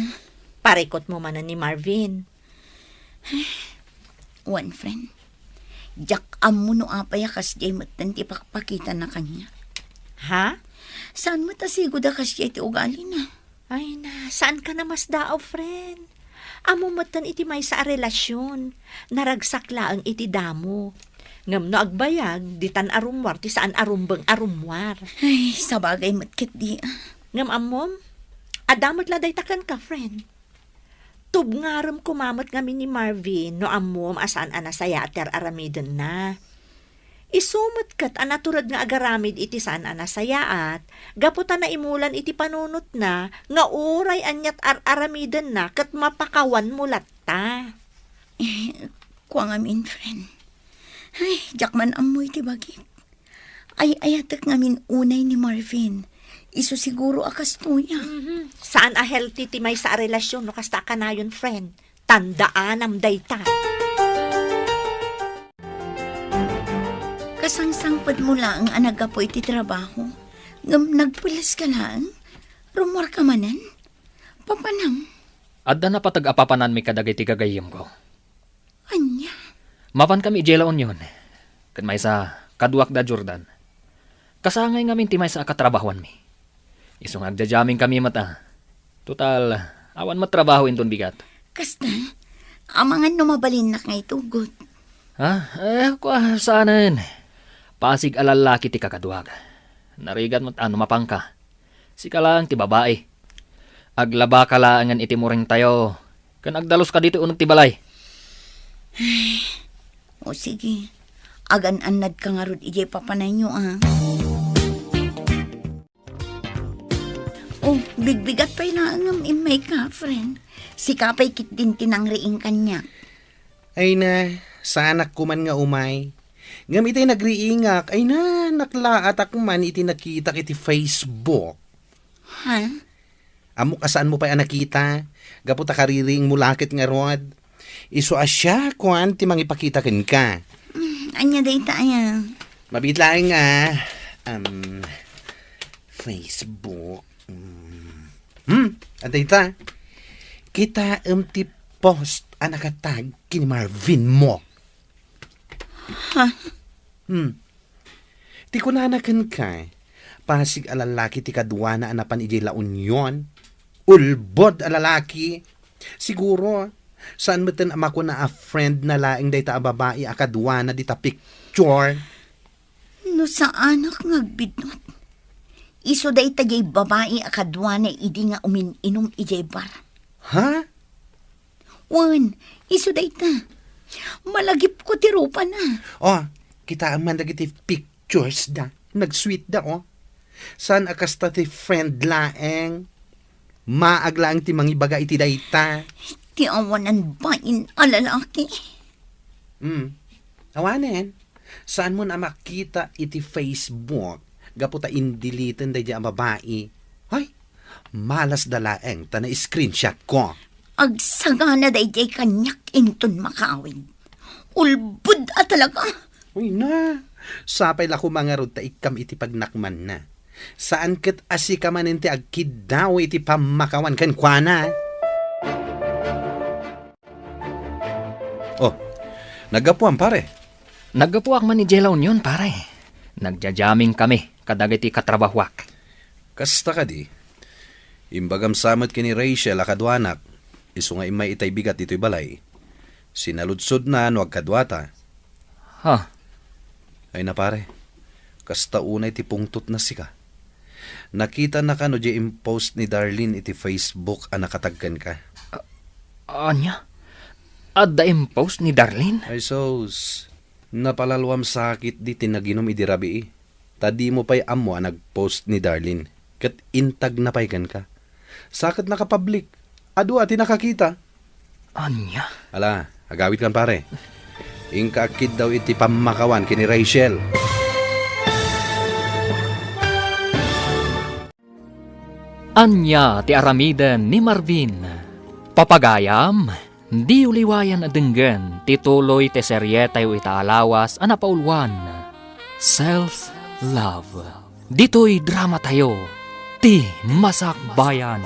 Parikot mo man ni Marvin. One friend. Jak amo no apay akas jay matan ti pakpakita na kanya. Ha? Saan mo tasigod akas jay ti ugali na? Ay na, saan ka na mas daaw, friend? Amo matan iti may sa relasyon. Naragsak laang iti damo. Ngam no agbayag, di tan arumwar, ti saan arumbang arumwar. Ay, sabagay matkit di. Ngam amom, adamot laday takan ka, friend. Tubngaram kumamot kami ni Marvin no amom asaan anasaya ater aramiden na. Isumot kat anaturad nga agaramid iti saan anasayaat, gaputan na imulan iti panunot na, nga uray anyat aramiden na, kat mapakawan mulat ta. Kuang amin, friend. Ay, jak man amoy ti bagit. Ay, ayatak ngamin unay ni Marvin. Iso siguro akas tuya. Saan a healthy ti may sa relasyon no kasta ka na yun, friend. Tandaan am dayta. Kasangsangpad mo lang ang anagapo iti trabaho. Ngam nagpulis ka lang. Rumor ka manan. Papanam. Adda na patag-apapanan mi kadagay ti gagayim ko. Anya. Mapan kami ijelaon yun. Kan may sa kaduak da Jordan. Kasangay ngamin ti may sa akatrabahuan mi. Isong agdajaming kami mata. Total, awan matrabaho inton bigat. Kasta, amangan numabalin na ngay tugot. Kwa saanan. Pasig alalaki ti kakaduag. Narigan mo't ano mapangka. Sika lang ti babae. Aglaba ka laangan iti muring tayo. Kan agdalos ka dito unag ti balay. O sige, agan-anad ka nga rod ijay papanay nyo Oh, bigbigat pa'y naangam imay ka, friend. Si kapay kit din tinangriing kanya. Ay na, sa anak ko man nga umay. Ngam iti nagriingak, ay na, naklaat ak man iti nakita iti Facebook. Ha? Amo kasaan mo pa'y nakita? Gaputa kariring mulakit nga rod. Iso asya, kuan, ti mangipakita kin ka. Anya day tayo. Mabitlaing nga, Facebook. Antay ta. Kita ti post anakatag kini Marvin mo. Ha? Ti kunanakan ka. Pasig alalaki ti kadwa na anapan ijay la union. Ulbod alalaki. Siguro, saan mo tin ama ko na a friend na laing day ta babae akadwa na di ta picture. No saan ak ngagbidnot? Iso day tagay babae akadwa na idi nga umin-inom ijay bar. Ha? Wan, iso day ta. Malagip ko ti rupa na. Oh, kita ang mandagiti pictures da. Nag-sweet da, oh. San akasta ti friend laeng. Maaglaang ti mangibaga iti dayta. Ti awanan bain alalaki. Awanen. Saan mo na makita iti Facebook? Gaputa indilitan day ang babae. Ay, malas dalaeng ta na screenshot ko. Agsagana dayjay kanyak inton makawid. Ulbud talaga. Uy na, sapay lako mga rod ta ikam iti pagnakman na. Saan ket asi ka man iti agkid daw iti pamakawan ken kuana. Oh, nagapuan pare. Naggapuak man ni Jelaw yun, pare. Nagjajaming kami, kadagiti katrabahwak. Kasta ka di. Imbagam samot kini Rachel akadwanak. Isu nga imay itay bigat dito'y balay. Sinaludsod na no agkadwata. Ha? Ay na pare, kasta unay ti pungtot na sika. Nakita na ka no di impost ni Darlene iti Facebook a nakatagkan ka. Anya? Adda impost ni Darlene? Ay sos, napalalwam sakit di tinaginom idirabi. Tadi mo pa'y amo a nagpost ni Darlene. Kat intag na pa'y ka. Sakit nakapublik. Adu ati nakakita. Anya? Ala, agawit kan pare. Ingka akid daw iti pamakawan kini Rachel. Anya ti aramidan ni Marvin. Papagayam, di uliwayan adenggan, tituloy ti seryetay o itaalawas anapaulwan. Self-love. Dito'y drama tayo, ti masakbayan.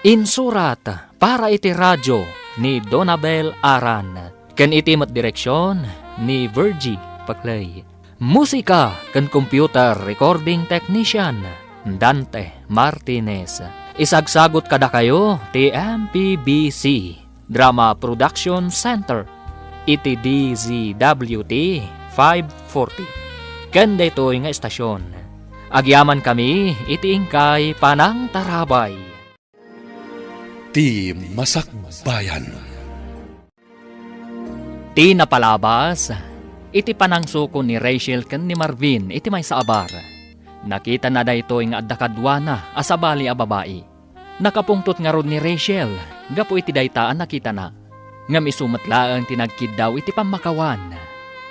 Insurat para iti radyo ni Donabel Aran. Ken iti mat direksyon ni Virgie Paclay. Musika ken computer recording technician Dante Martinez. Isagsagot kada kayo ti MPBC Drama Production Center iti DZWT 540. Ken daytoy nga estasyon. Agyaman kami iti ingkay Panang Tarabay. Ti Masakbayan. Ti napalabas, iti panangsuko ni Rachel ken ni Marvin iti may saabar. Nakita na daytoy nga adda kadwana asabali a babae. Nakapungtot nga rod ni Rachel, gapo iti daytaan nakita na. Ngam isumatlaang tinagkid daw iti pamakawan.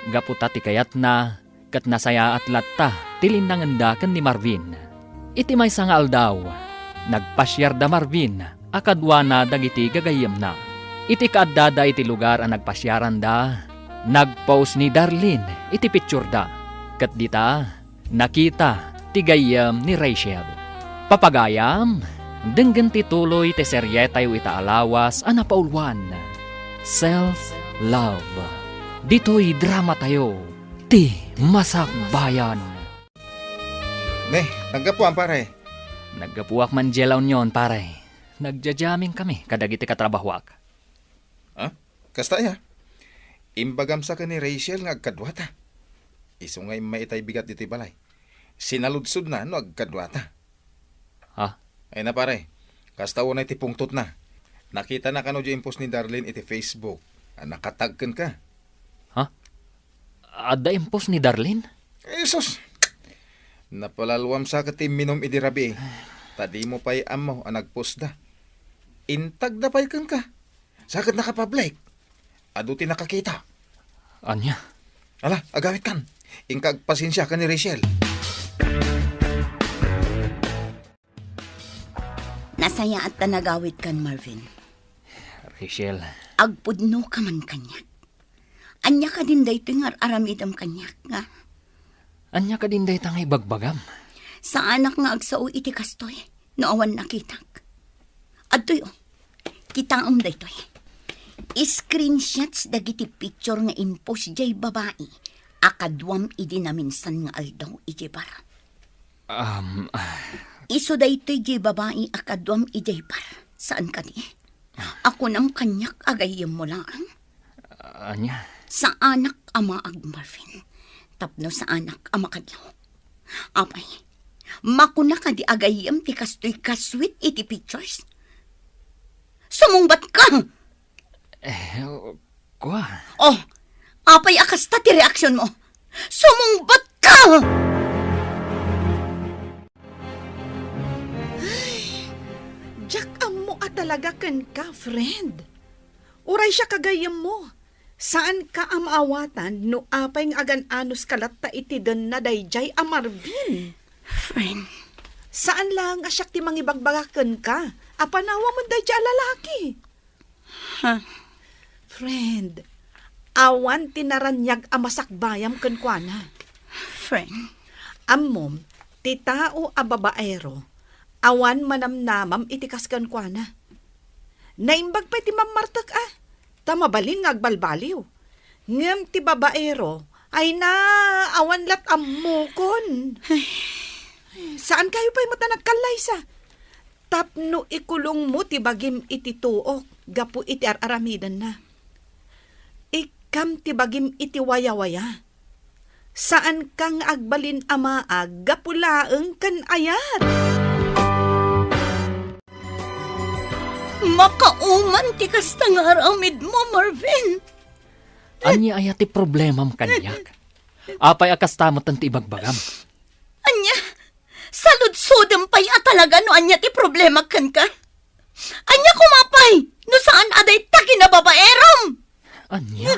Gapo ta ti kayat na, kat nasaya at latta, tilinanganda ken ni Marvin. Iti may sangal daw, nagpasyar da Marvin, akadwana dagiti gagayem na. Iti kaadada iti lugar ang nagpasyaran da, nagpost ni Darlene iti picture da. Kat dita, nakita ti gayem ni Rachel. Papagayam, denggan tituloy ti seryetay o itaalawas anapaulwan. Self-love. Dito'y drama tayo, ti masakbayan. Ne, naggapuan pare. Naggapuak man jelaw nyon, pare. Nagjajaming kami, kadagiti katrabahwak. Ha? Kasta ya. Imbagam sa ka ni Rachel nga agkadwata. Isu nga maitay bigat dito balay. Sinaludsod na no agkadwata. Ha? Ay na pare, kasta unay ti pungtot na. Nakita na kano di impost ni Darlene iti Facebook. Nakatagkan ka. Adda impos ni Darlene? Jesus! Napalalwam sa ka ti minom idirabi. Tadi mo pa'y amo ang nagpost da. Intag na pa'y ka. Sakit nakapublic. Adu ti nakakita. Anya? Ala, agawit kan. Ingkag pasensya ka ni Rachel. Nasaya at tanagawit kan, Marvin. Rachel, Agpudno ka man kanyak. Anya ka din dayto nga aramidam kanyak nga. anya ka din day tangay bagbagam. Sa anak nga agsao iti kastoy, no awan nakitak. Adtoy kitang daytoy. Screenshots dagiti picture nga impos jay babae. Akadwam idi na minsan nga aldaw iti bar. Iso daytoy jay babae akadwam iti bar. Saan ka di? Ako nang kanyak agayem mo lang. Anya? Sa anak ama ag Marvin. Tapno sa anak ama kadlaw. Apay, makuna ka di agayem ti kastoy kaswit iti pictures. Sumungbat ka! Kwa? Oh, apay akasta ti reaksyon mo. Sumungbat ka! Jack, amo talaga kan ka, friend. Uray siya kagayam mo. Saan ka amaawatan no apay ng agan-anos kalatta iti den na dayjay a Marvin? Friend, Saan lang asyak ti mangibagbagaken ka? Apanawa mo dayjay a lalaki. Friend, awan tinaranyag amasakbayam ken kuana. Friend, Ammom, ti tao a babaero, awan manamnamam itikas ken kuana. Naimbag pa ti mamartek tamabaling agbalbaliw. Ngem ti babaero, ay na awan lat ammukon. Saan kayo pa'y mata nagkalaysa? Tapno ikulong mo ti bagim iti tuok, gapu iti aramidan na. Ikam ti bagim iti waya-waya. Saan kang agbalin amaag, gapulaeng kan ayat. makauman ti kasta nga aramid mo, Marvin. Anya ay ti problemam kanyak. Apay akastamot ang ti ibagbagam. Anya, saludsudem pa'y talaga no anya ti problema kan ka. Anya kumapay, no saan aday ta kinababaeram. Anya?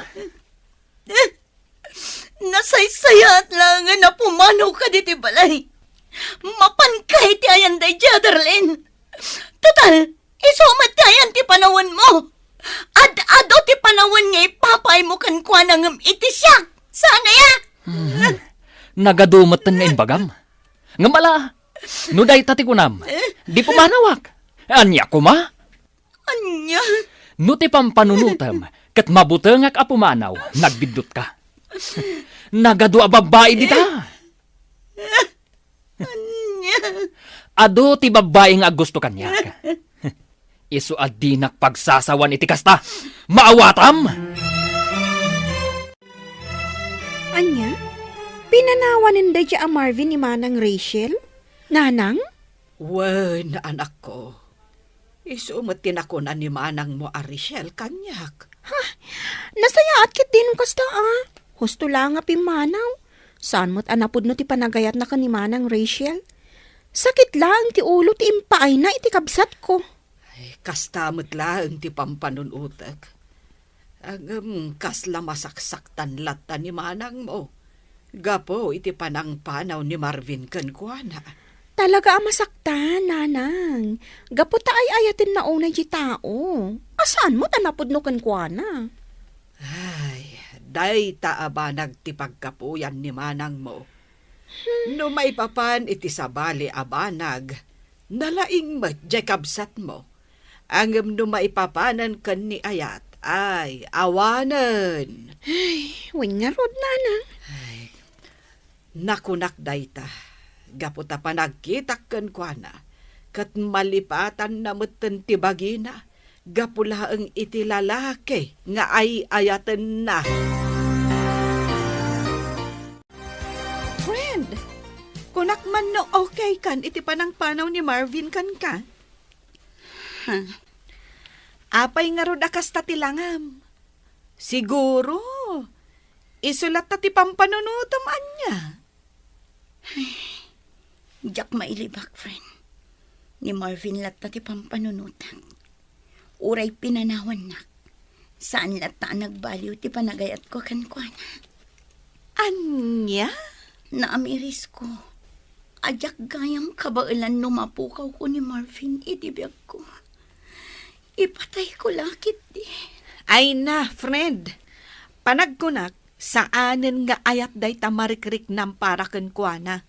Nasaysayat lang nga na pumanaw ka di ti balay. Mapankay ti ayan day Jaderlin. Total, isumat ti ayan ti panawon mo. Ad-ado ti panawon nga ipapay mo kan kwa nangam iti siya. Sana ya? Nagadumatan nga imbagam. Ngamala, no day tati kunam, di pumanawak. Anya kuma? Anya? No ti pampanunutam, kat mabutengak a pumanaw, nagbidot ka. Nagadu a babae dita. Anya? Ado ti babae nga gusto kanyak. Isu adinak pagsasawan iti kasta. Maawatam! Anya? Pinanawanin da dya a Marvin ni Manang Rachel? Nanang? Wen, anak ko. Isumatin ako na ni manang mo Ariel kanyak. Nasayaat kit din kasta Husto lang nga pimanaw. Saan mo't anapod no ti panagayat na ka ni Manang Rachel? Sakit lang ti ulo ti impaay na iti kabsat ko. Ay, kastamot lang ti pampanunutak. Ang kasla masaksaktan lata ni manang mo. Gapo iti panang panaw ni Marvin kankwana. Talaga masaktan, nanang. Gaputa ay ayatin na unay di tao. Asaan mo't anapod no kankwana? Ay, day taaba nagtipagkapuyan ni manang mo. No maipapan iti sabali abanag, nalaing majekabsat mo. Ang no maipapanan kan ni ayat, ay awanan. Wing nga rod, nanang. Nakunak dayta, gaputa pa nagkitak kan kuana, kat malipatan na mutan tibagina, gapula ang iti lalaki nga ay ayatan na. Friend, kunak man no okay kan iti panang panaw ni Marvin kan ka? Apay nga rod akas tatilangam. Siguro, isulat ta ti pampanunutam anya. Diyak mailibak, friend. Ni Marvin latta ti pampanunutan. Uray pinanawan nak. Saan latta nagbaliw ti panagayat ko kankwana. Anya? Naamiris ko. Ajak gayam kabailan numapukaw ko ni Marvin itibiyag ko. Ipatay ko lakit di. Ay na, friend. Panagkunak, saanen nga ayat day tamarikrik ng parakan kuana.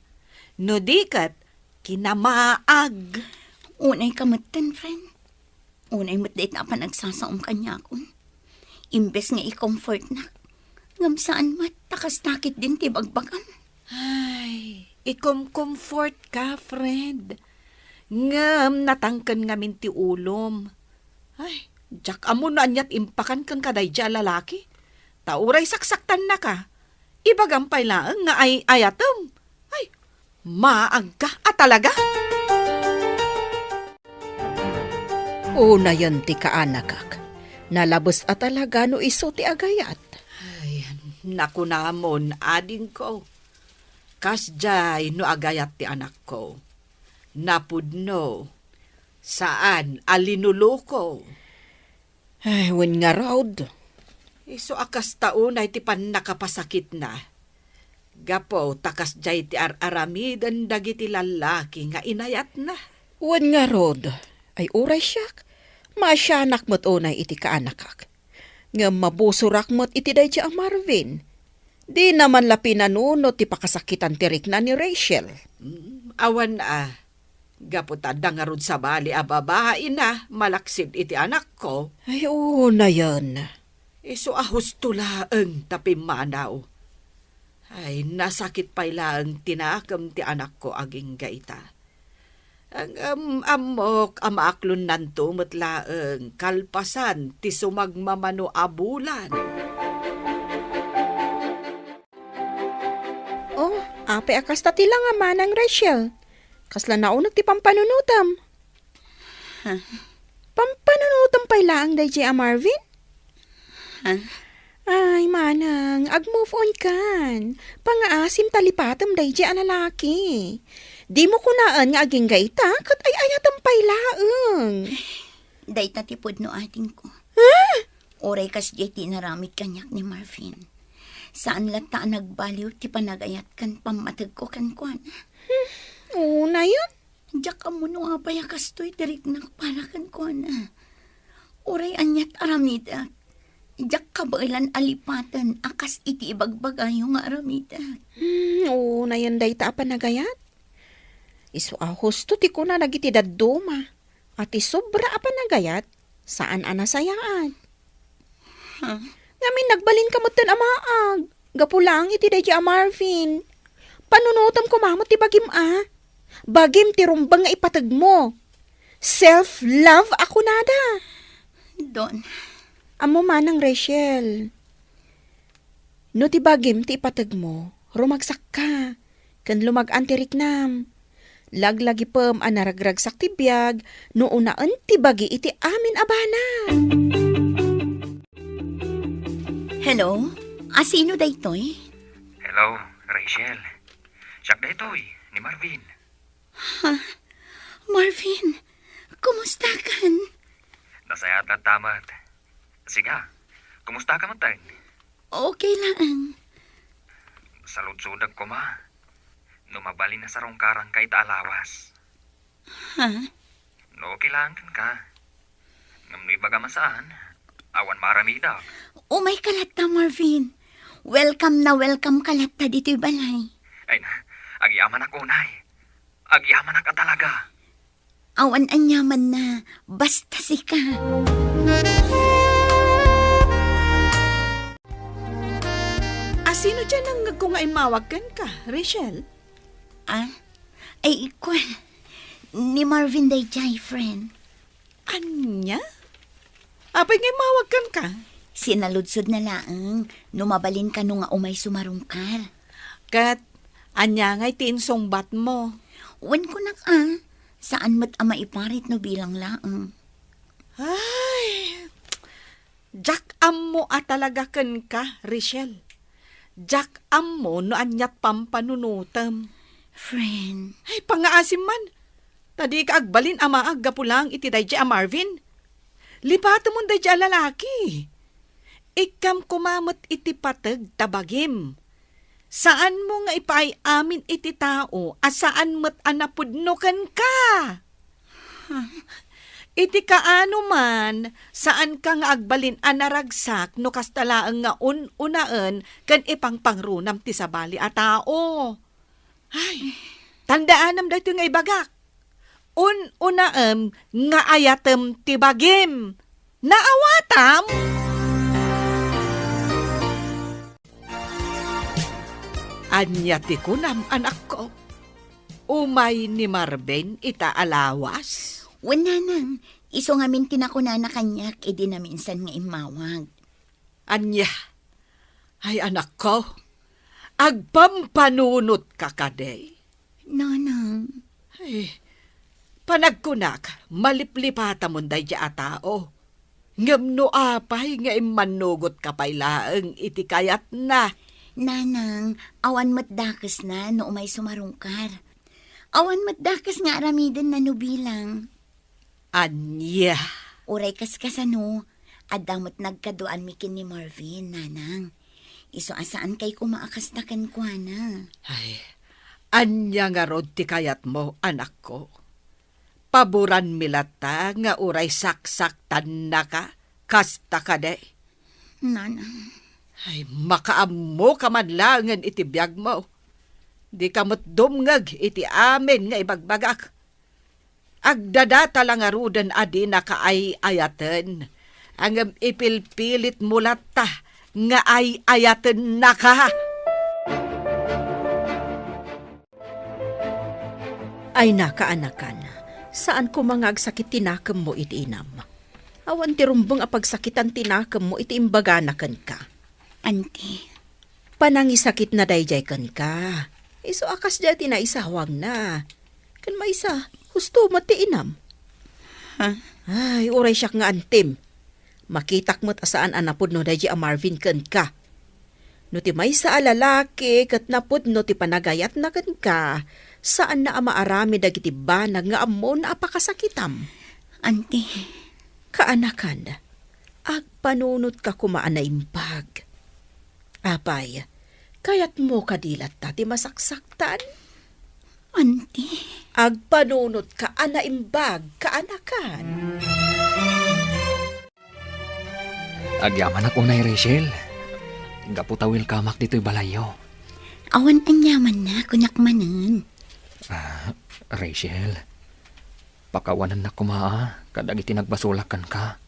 No dikat, kinamaag. Unay kamatan, friend. Unay matdait na pa nagsasaom kanya akon. Imbes nga i-comfort na. Ngam saan mat, takas nakit din ti bagbagan. Ay, ikom-comfort ka, friend. Ngam natangkan ngamin ti ulom. Ay, jak amo na anyat impakan kang kadayja lalaki. Tauray saksaktan na ka. Ibagampay lang nga ay ayatom. Ay, maag ka talaga. Una yan ti kaanakak. Nalabos talaga no iso ti agayat. Ay, naku namon, ading ko. Kasjay no agayat ti anak ko. Napudno. Saan alinuluko? Ay, wen nga raud. Iso akas taon ay ti pan nakapasakit na. Gapo takas jay ti aramidan dagiti lalaki nga inayat na. Wen nga rod. Ay uray siyak. Masyanak mo't unay iti kaanakak. Nga mabusurak mo't iti day ang Marvin. Di naman lapi nanunot ti pakasakitan tirik na ni Rachel. Awan gaputad nga rod sa bali a babae na malaksid iti anak ko. Ay, oo na yan. Iso ahos tulaang tapimanaw. Ay, nasakit pa ilang tinakam ti anak ko aging gaita. Ang amok amaaklon nanto matlaang kalpasan ti sumagmamano abulan. Oh, ape akas ta tila nga manang Rachel. Kasla naunag ti pampanunutam. Pampanunutam pa ilang day a Marvin? Ay, manang, ag-move on kan. Pangaasim talipatam day a lalaki. Di mo kunaan nga aging gaita, kat ay ayatam pa ilaang. Day tatipod no ating ko. Oray kas jeti naramit kanyak ni Marvin. Saan lata nagbaliw ti panagayat kan pamatag ko kan kuan. Oo na yun. Diyak mo no apaya kastoy tirik na para kan kuan. Oray anyat aramida. Diyak kabailan alipatan akas iti ibagbagayo nga aramida. Oo na yun day ta panagayat. Isu ahos to ti ko na nagitidad duma. At isobra apa nagayat, saan anasayaan? Ngamin nagbalin ka mo ten amaag. Gapulang iti day a Marvin. Panunutam ko mamot ti bagim Bagim ti rumbang nga ipatag mo. Self-love ako nada. Don. Amo manang Rachel. No ti bagim ti ipatag mo, rumagsak ka. Kan lumag-an ti riknam. Laglagi pem anaragragsak ti biyag, no unaan ti bagi iti amin abana. Hello? Asino daytoy? Hello, Rachel. Siyak da ito'y, ni Marvin. Marvin, kumusta kan? Nasayat na tamat. Siga, kumusta ka man tayo? Okay lang. Saludsudag ko ma. Numabali na sa rongkarang kay taalawas. No, kailangan ka. Ngamnoy baga masaan, awan maramida. Umay kalata, Marvin. Welcome kalata dito'y balay. Ay na, agyaman ako, nay. Agyaman ka talaga. Awan anyaman na, basta sika. Sino dyan ang kung nga imawagan ka, Rachel? Ay, ikaw. Ni Marvin Dayjay, friend. Anya? Apay nga imawagan ka? Sinaludsod na laang, numabalin ka nung nga umay sumarungkar. Kat, anya nga'y tiinsongbat mo. Wan ko na saan mat ama iparit no bilang laang. Ay, Jack am mo talaga kan ka, Rachel. Jack am mo no anyat pampanunutam. Friend. Ay, pangaasim man. Tadi ka agbalin amaag gapulang iti dayja a Marvin. Lipato mo dayja a lalaki. Ikam kumamot iti patag tabagim. Saan mo nga ipaay amin iti tao as saan mo't anapudnukan ka? Iti kaano man, saan ka nga agbalin anaragsak no kastalaang nga unaan kan ipang pangrunam ti sabali a tao. Ay, tandaanam dito nga ibagak. Unaam nga ayatem ti bagim. Naawatam? Anya ti kunam anak ko. Umay ni Marvin ita alawas. Wala nang, iso nga min tinakuna na kanyak, edi na minsan nga imawag. Anya, ay anak ko, agpampanunot ka kaday. Nanang. Ay, panagkunak, maliplipata mo day a tao. Ngamno apay nga imanugot ka pailaang iti kayat na. Nanang, awan mo't dakas na no umay sumarungkar. Awan mo't dakas nga aramiden na nubilang. Anya. Uray kaskasano, adamot nagkaduan mikin ni Marvin, nanang. Iso asaan kay kumaakas na kankwana. Ay, anya nga rod ti kayat mo, anak ko. paboran milata nga uray saksaktan na ka, kasta ka day. Nanang, Ay, makaammo ka man langan iti biyag mo. Di ka mo't dumngag iti amin nga ibagbagak. Agdadata lang arudan adi na kaay-ayaten. Ang ipilpilit mulata nga ay-ayaten na ka. Ay nakaanakan, saan ko mga agsakit tinakam mo iti inam? Awan ti rumbang apagsakitan tinakam mo iti imbaganakan ka. auntie. Panangisakit na dayjay kan ka. Iso akas dya tinaisawang na. Kan maisa, husto mati inam. Ha? Ay, uray siya nga antim. Makitak mo't asaan anapod no dayjay a Marvin kan ka. No ti maysa a lalaki kat napod no ti panagayat na kan ka. Saan na amaarami dagiti banag nga ammo na apakasakitam. Auntie, Kaanakan, agpanunot ka kumaan na impag. Apay, kayat mo kadilat ti masaksaktan. auntie. Agpanunot ka ana imbag, kaanakan. Agyaman ako na Rachel. Gaputawil kamak dito'y balayo. Awan anyaman na, kunyak manan. Rachel, pakawanan na kumaa, kadag itinagbasulakan ka.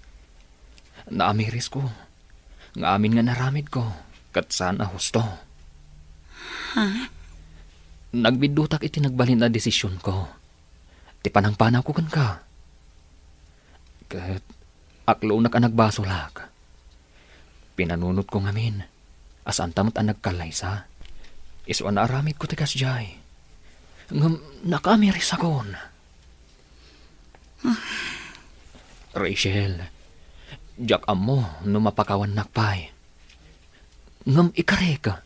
Naamiris ko, nga amin nga naramid ko, kat saan husto. Ha? Nagbidutak itinagbalin na desisyon ko. Ti panang-panaw ko kan ka. Kat aklo na ka nagbasulak. Pinanunot ko ngamin, asan tamot ang nagkalaysa. Isuan na aramid ko tikas jay. Nakamiris akon. Rachel, jak amo no mapakawan nakpay. Ngam ikare ka.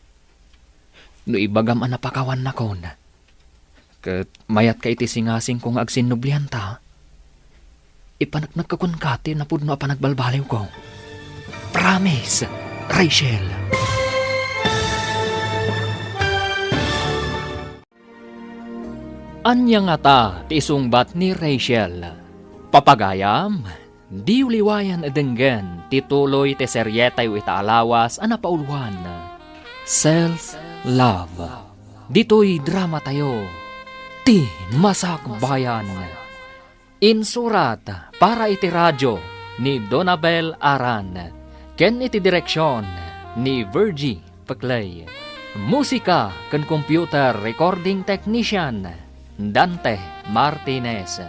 No ibagam ang napakawan nakon. Kat mayat ka iti singasing kong agsinublianta. Ipanaknag ka kun kati na pudno a panagbalbaliw ko. Promise, Rachel. Anya nga ta ti isungbat ni Rachel. Papagayam, di uliwayan adenggan tituloy ti seryetay itaalawas ana paulwan. Self-love. Dito'y drama tayo. Ti masakbayan. Insurat para iti radyo ni Donabel Aran. Ken iti direksyon ni Virgie Paclay. Musika ken computer recording technician Dante Martinez.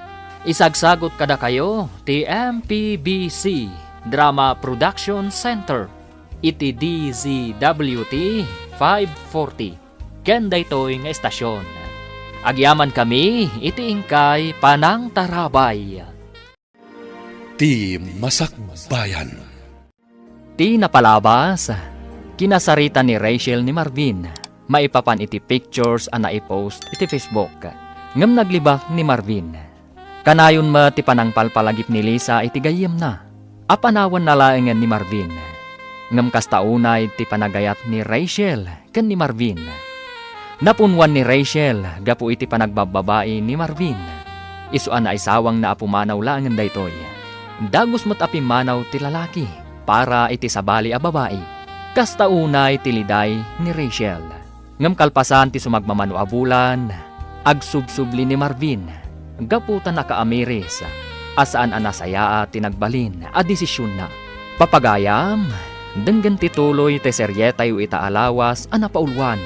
Isagsagot kada kayo ti MPBC Drama Production Center iti DZWT 540 ken daytoy nga estasyon. Agyaman kami iti ingkay Panang Tarabay. Ti Masakbayan. Ti napalabas, kinasarita ni Rachel ni Marvin. Maipapan iti pictures ana i-post iti Facebook. Ngam naglibak ni Marvin. Kanayon ma ti panangpalpalagip ni Lisa iti gayem na. Apanawan na laengan ni Marvin. Ngam kastaunay ti panagayat ni Rachel ken ni Marvin. Napunwan ni Rachel gapu iti panagbababae ni Marvin. Isuan na isawang na apumanaw laengan daytoy. Dagos mo't apimanaw ti lalaki para iti sabali a babae. Kastaunay ti liday ni Rachel. Ngam kalpasan ti sumagmamano a bulan, agsubsubli ni Marvin. Gaputan na kaamiris, asaan anasayaa tinagbalin a desisyon na. Papagayam, denggan tituloy te seryetay itaalawas ana paulwan.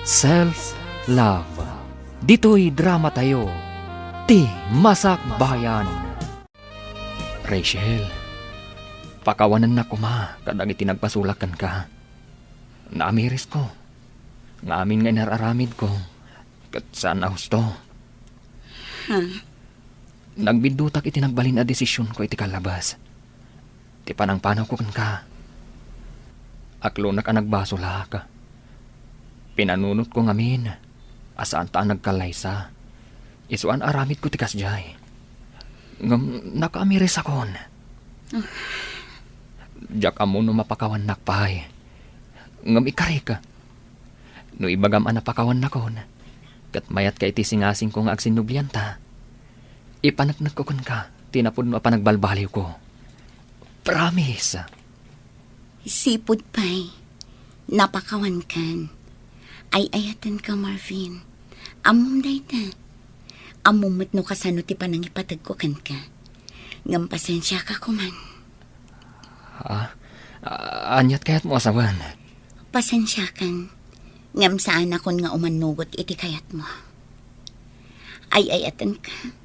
Self-love. Dito'y drama tayo. Ti masakbayan. Rachel, pakawanan na kuma kadang itinagpasulakan ka. Naamiris ko. Nga amin nga inararamid ko. Kat saan husto. Nagbindutak itinagbalin a desisyon ko iti kalabas. Ti panang-panaw ko kan ka. Aklo na ka nagbasula ka. Pinanunot ko ngamin. Asaan ta nagkalaysa. Isuan aramid ko ti kasjay. Ngam nakaamiris akon. Jak amo no mapakawan nakpay. Ngam ikari ka. No ibagam napakawan nakon. Kat mayat ka iti singasing kong agsinubyanta. Ipanagnak ko kun ka, tinapod mo panagbalbaliw ko. Promise. Sipod pa'y, napakawan kan. Ay ayatan ka, Marvin. Amom dayta. Amumot no kasano ti panang ipatagkukan ka. Ngam pasensya ka kuman. Anyat kayat mo asawan. Pasensya kan. Ngam saan akon nga umanugot iti kayat mo. Ay ayatan ka.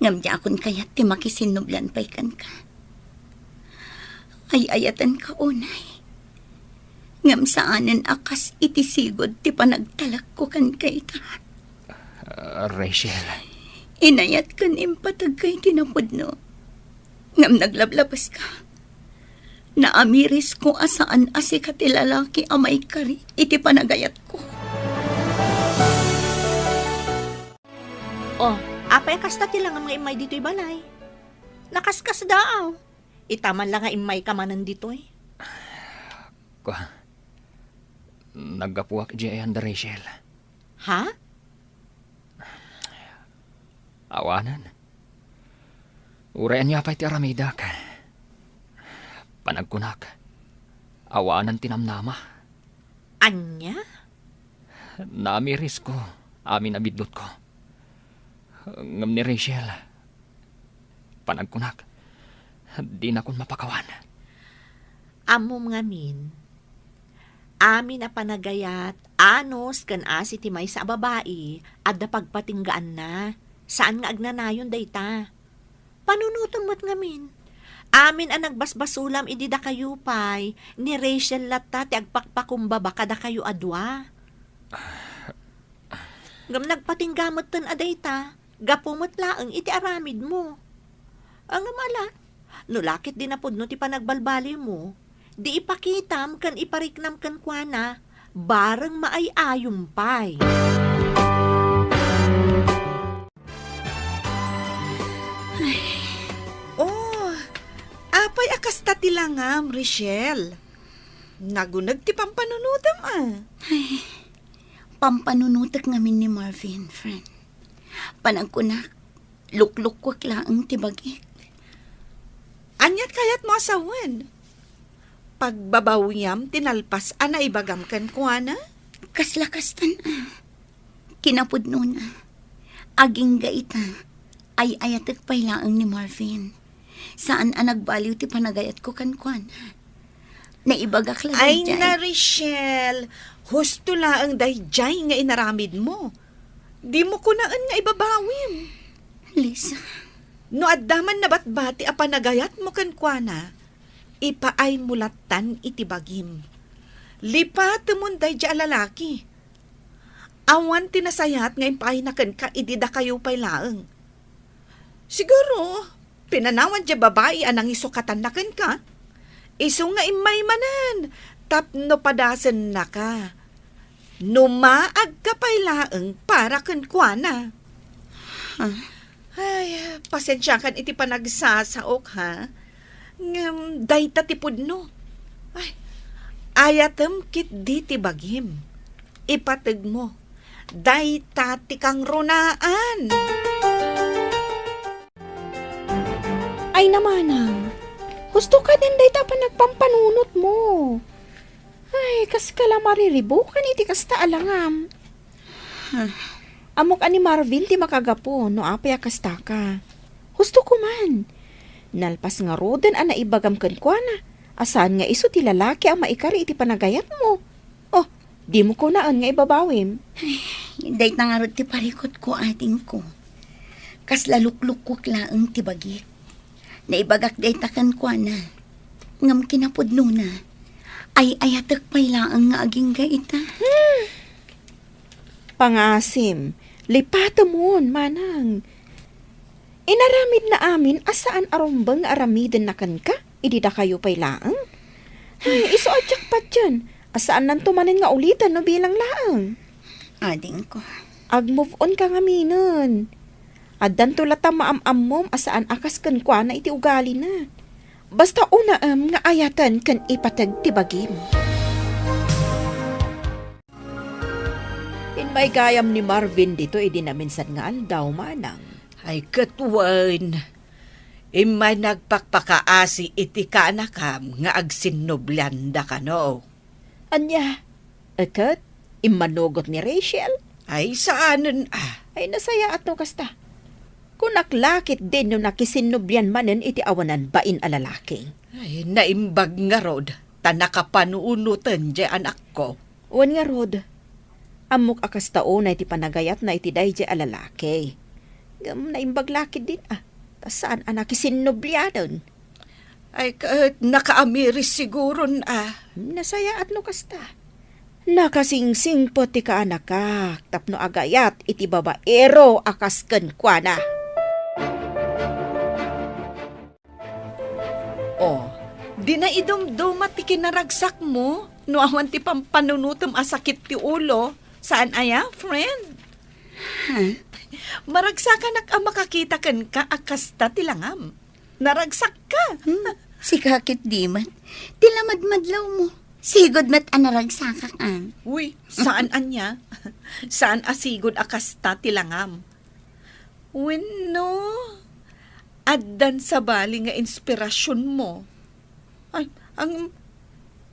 Ngam di akon kayat ti makisinublan pa'y kan ka. Ay ayatan ka unay. Ngam saanan akas iti sigod ti panagtalak ko kan kay ka. Rachel. Inayat kan impatag kay tinapod no. Ngam naglablabas ka. Naamiris ko asaan asi ka ti lalaki amay kari iti panagayat ko. Oh, apay kasta ti lang nga imay dito'y balay. Nakaskas daaw. Itaman lang nga imay ka manan dito'y. Naggapuak di ayan da Rachel. Ha? Awanan. Urayan niya pa'y ti aramida ka. Panagkunak. Awanan tinamnama. Anya? Naamiris ko. Amin abidlot ko. Ngam ni Rachel. Panagkunak. Di na kun mapakawan. Amom ngamin. Amin na panagayat, anos kan asi ti may sa babae, at da pagpatinggaan na. Saan nga agnanayon dayta? Panunuton mo't ngamin. Amin ang nagbasbasulam idi da kayo pay, ni Rachel latta ti agpakpakumbaba kada kayo adwa. Ngam nagpatinggamot tan adayta, gapumot laeng iti aramid mo. Ang amala, nulakit din napod no ti panagbalbali mo, di ipakitam kan ipariknam kan kuana, bareng maayayumpay. Oh, apay akas tatilangam, Rachel. Nagunag ti pampanunodam Pampanunutak ngamin ni Marvin, friend. Panagkunak, lukluk-kwak laang ti bagik. Anyat kayat mo asawan. Pagbabawiyam, tinalpas, ibagam kan kuana? Kaslakastan Kinapudno na. Aging gaita. Ay ayatek pay laang ni Marvin. Saan nagbaliw ti panagayat ko kan kuana? Naibagak lang Ay dyan. na, Rachel. Husto laang dayjay nga inaramid mo. Di mo kunaan nga ibabawim. Lisa, No addaman na batbati a panagayat mo kan kuana, ipaay mulatan iti bagim. Lipat mon dayjay a lalaki. Awan tinasayat nga ipaay na kan ka idida kayo pay laeng. Siguro, pinanawan dya babae anang isukatan na kan ka. Iso nga imay manan, tapno padasan na ka. Numaag ka pay laeng para kan kuana. Ay, pasensya kan iti panagsasaok ha. Ngam, dayta ti pudno. Ay, ayatem kit di ti bagim. Ipateg mo. Dayta ti kang runaan. Ay namanang, gusto ka din day pa nagpampanunot mo. Ay, kas kala mariribukan iti kasta alangam. Amok ani Marvin ti makagapo no apay kasta ka. Gusto ko man. Nalpas nga roden ang naibagam kan kuana. Asan nga iso ti lalaki ang maikari iti panagayat mo. Oh, di mo ko naan nga ibabawim. day tangarot ti parikot ko ating ko. Kas lalukluk-kuk laeng ti bagik. Naibagak day takan kuana. Ngam kinapudno na. Ay ayatek pay laang nga aging gaita. Pangasim, lipata mon, manang. Inaramid na amin asaan arumbang aramiden na kan ka, idida kayo pay laang. Ay, iso adyak pa dyan, asaan nan tumanin nga ulitan no bilang laang. Ading ko. Ag-move on ka nga minon. Addan tulata maam-am mom asaan akas kan kwa na iti ugali na. Basta una nga ayatan kan ipatag tibagim. May gayam ni Marvin dito, naminsan nga aldaw manang. Ay katwan, imay nagpakpakaasi iti ka anakam nga agsinublanda ka no. Anya, akat, imanugot ni Rachel. Ay saanan Ay nasaya at no kasta. Kung naklakit din no nakisinubyan manen iti awanan bain alalaki. Ay naimbag nga rod, tanakapanuunutan di anak ko. Wan nga rod, amok akas taon na iti panagayat na iti day di alalaki. Gam naimbag lakit din Tas saan anak kisinubyanon? Ay nakaamiris siguro Nasaya at no kasta. Nakasingsing po ti ka anak ka, tapno agayat iti babaero akas ken kuana. Di na idumduma ti kinaragsak mo, no awan ti pampanunutom asakit ti ulo. Saan aya, friend? Maragsakan ang makakita kan ka akasta ti langam. Naragsak ka. Si kakit di man, tilamadmadlaw mo. Sigod mat anaragsakak an. Uy, saan anya? Saan asigod akasta ti langam? Wenno, addan sa bali nga inspirasyon mo. Ay, ang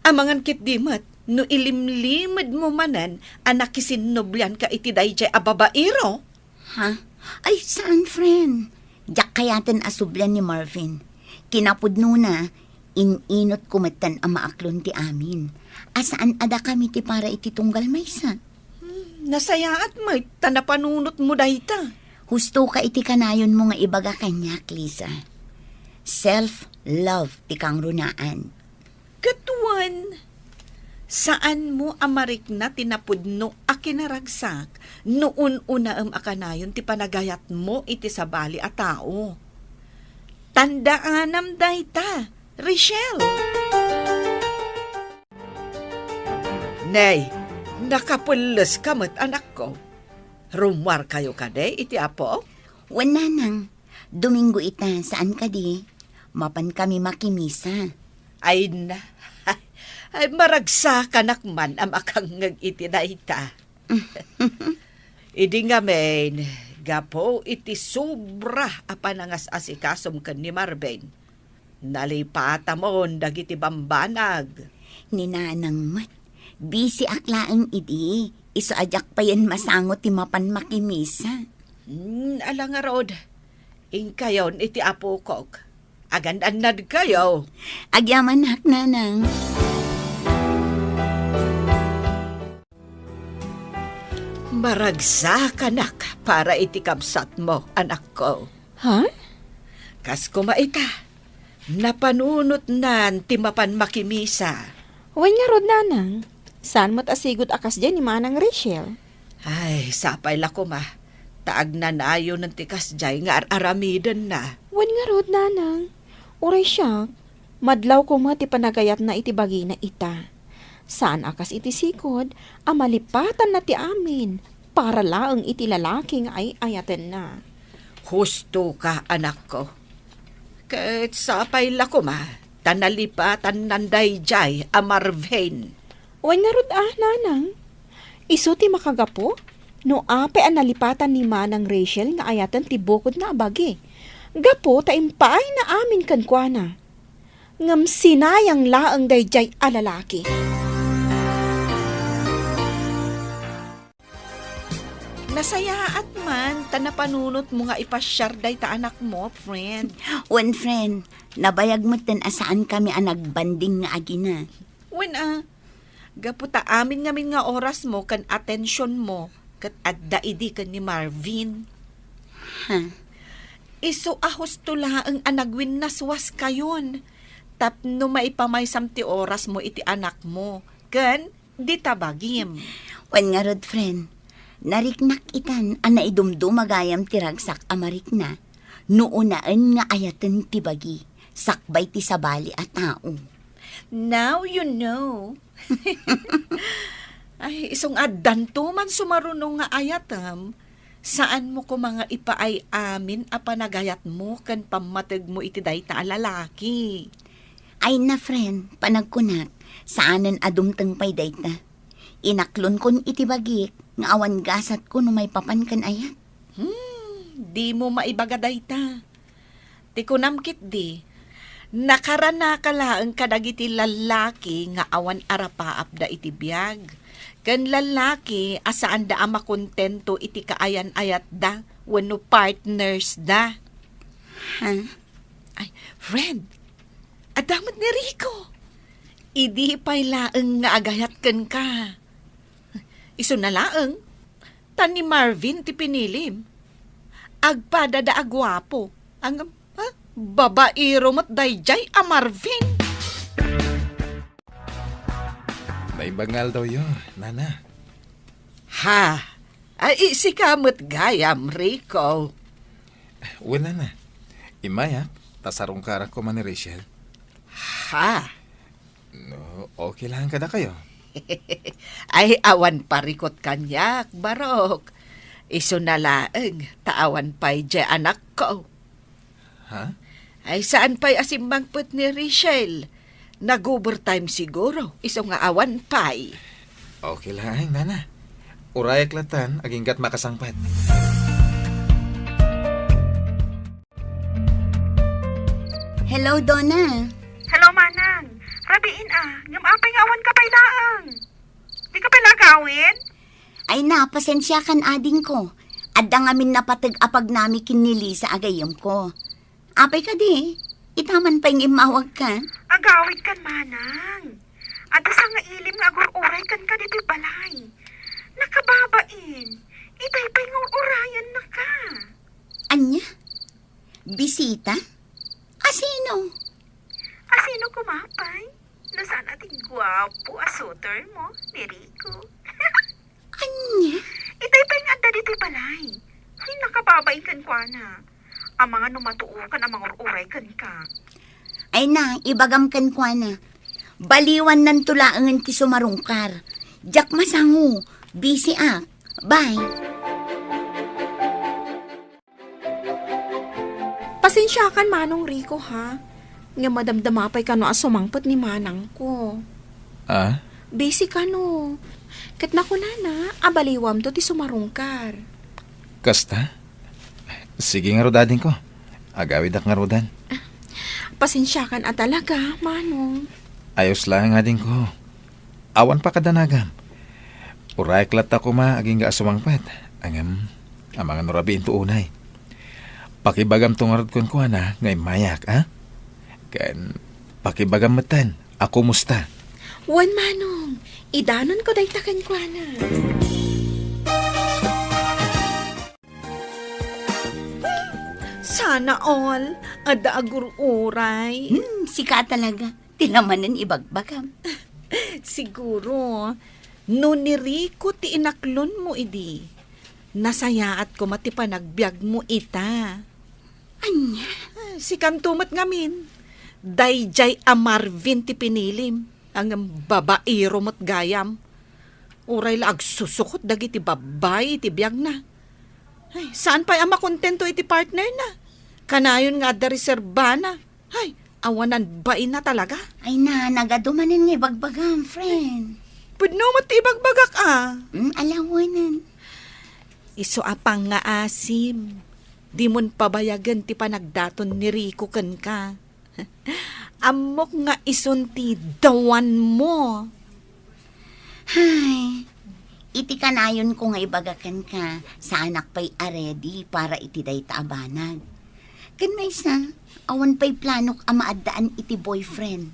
amangan kit dimat, no ilimlimad mo manan, anak kisinubyan ka iti dayjay a babaero. Ha? Ay, saan, friend? Diyak kayaten asublan ni Marvin. Kinapudno na, ininot kumatan ang maaklon ti amin. Asaan ada kami ti para iti tunggal maysa? Nasayaat mo, tanapanunot mo dayta. Husto ka iti kanayon mo nga ibaga kanya, Lisa. Self-love ti kang runaan. Katuan, saan mo amarik na tinapudno a kinaragsak noon una akanayon ti panagayat mo iti sabali a tao. Tandaanam dayta, Rachel. Nay, nakapulos kamot anak ko. Rumwar kayo kade iti apo? Wala nang. Domingo ita, saan ka di? Mapan kami makimisa. Ay na, ay maragsa kanakman am akang iti na ita. Idi nga men, gapo iti sobra apanangas asikasom kan ni Marvin. Nalipata mo dagiti bambanag. Ninanang mat, busy aklaang idi. Isaadyak pa yan masangot ti mapan makimisa. Ala nga rod, ingkayon iti apo kog. Agan-anad kayo. Agyaman hak nanang. Maragsa kanak para iti kapsat mo, anak ko. Ha? Kas kumaita, napanunot nan ti mapan makimisa. Wan nga rod nanang. Saan mo't asigot akas dyan ni Manang Rachel? Ay, sapay la ko ma. Taag na nayo ng tikas jay nga aramidan na. Wan nga rod nanang. Uray siya, madlaw ko mo ti panagayat na iti bagi na ita. Saan akas iti sikod, amalipatan na ti amin, para laang iti lalaki nga ay ayaten na. Husto ka, anak ko. Kahit sapay la ko ma, tanalipatan nanday jay a Marvin. Wan nga rod nanang. Isu ti makagapo, no ape ang nalipatan ni Manang Rachel nga ayaten ti bukod na abagi. Gapo ta impay na amin kankwana. Ngam sinayang laang dayjay alalaki. Nasayaat man, tanapanunot mo nga ipasyar day ta anak mo, friend. One friend, nabayag mo ten asaan kami ang nagbanding nga agina. When gaputa amin ngamin nga oras mo kan atensyon mo kat adda idi kan ni Marvin. Ha? Iso ahos tula ang anagwin naswas kayon. Tapno maipamaysam ti oras mo iti anak mo. Kan, di tabagim. Wan nga rod, friend. Nariknak itan, ang naidumdumagayam ti ragsak amarik na. Nuunaan nga ayaten ti bagi. Sakbay ti sabali at tao. Now you know. Ay, isong addan to man sumarunong nga ayatam. Saan mo ko mga ipaay amin a panagayat mo kan pamatag mo iti dayta a lalaki? Ay na, friend, panagkunak, saanan adumteng pay dayta. Inaklon kon iti bagik, nga awan gasat ko no may papan kan ayat. di mo maibagaday ta. Ti kunamkit di, nakarana ka laang kadagiti lalaki nga awan arapaap da iti biyag. Kan lalaki asaan da ama kontento iti kaayan-ayat da, wano partners da. Ha? Ay, friend, adamot ni Rico. Idi pa'y laeng nga agayat ken ka. Iso na laeng, tan ni Marvin ti pinilim. Agpada da agwapo, ang babaero mat dayjay a Marvin. May bangal daw yun, nana. Ha, ay si kamot gayam, Rico. Wala na. Imayak, tasarong karak ko man ni Rachel. Ha, No, okay lang kada kayo. ay awan parikot kanyak, barok. Iso na laeng, taawan pa'y dya anak ko. Ha? Ay saan pa'y asimbangput ni Rachel? Nag-overtime siguro, iso nga awan pa'y. Okay lang, nana. Urayak latan, aginggat makasangpat. Hello, Donna. Hello, Manang. Rabiin ngam apay nga awan ka pa'y laang. Di ka pa'y lagawin? Ay napasensya kan ading ko. Adda ngamin napatag apag nami kinili sa agayam ko. Apay ka di, itaman pa yung imawag ka. Agawid kan, Manang. Ada sa nga ilim nga agur-uray kan ka dito balay. Nakababain. Itay pa'y nga urayan na ka. Anya? Bisita? Asino? Asino kumapay? Nasaan ating gwapo asuter mo, ni Rico? Anya? Itay pa'y nga ada dito balay. Ay, nakababain kan kwa na. Ang mga numatuukan ang mga uray kan ka. Ay na, ibagam kan kwa na. Baliwan ng tulaangan ti sumarungkar. Jak masangu, busy ak. Bye. Pasensya kan Manong Rico ha. Nga madamdamapay ka no asumangpot ni Manang ko. Ah? Busy ka no. Kat na ko na, abaliwam to ti sumarungkar. Kasta? Sige nga rodadin ko. Agawid ak nga rodan. Pasensya kan at talaga, Manong. Ayos lang nga din ko. Awan pa kadanagam. Uray klat ako aging nga asumangpat. Ang mga nurabiin to unay. Pakibagam tong arad kon ko na ngay mayak, ha? Kan, pakibagam matan. Ako musta? Wan Manong, idanon ko day takan kwa na. Sana all, ada agur-uray. Sika talaga. Tilamanan ibagbagam. Siguro, no ni Rico ti inaklon mo idi. Nasayaat ko mati panagbiag mo ita. Anya? Si kantumat ngamin. Dayjay a Marvin ti pinilim. Ang babaero mo't gayam. Uray la agsusukot dagiti babay iti biag na. Ay, saan pa'y ama kontento iti partner na? Kanayon nga da reserba na. Ay, awanan bain na talaga. Ay na, nagadumanan nga ibagbagam, friend. Pudno mo ti ibagbagak Alawanan. Iso apang nga asim. Di mon pabayagan ti panagdaton ni Rico ken ka. Amok nga ison ti dawan mo. Hay, iti kanayon ko nga ibagakan ka sa anak pa'y aredi para iti day taabanag. Kan may isa, awan pa'y planok amaadaan iti boyfriend.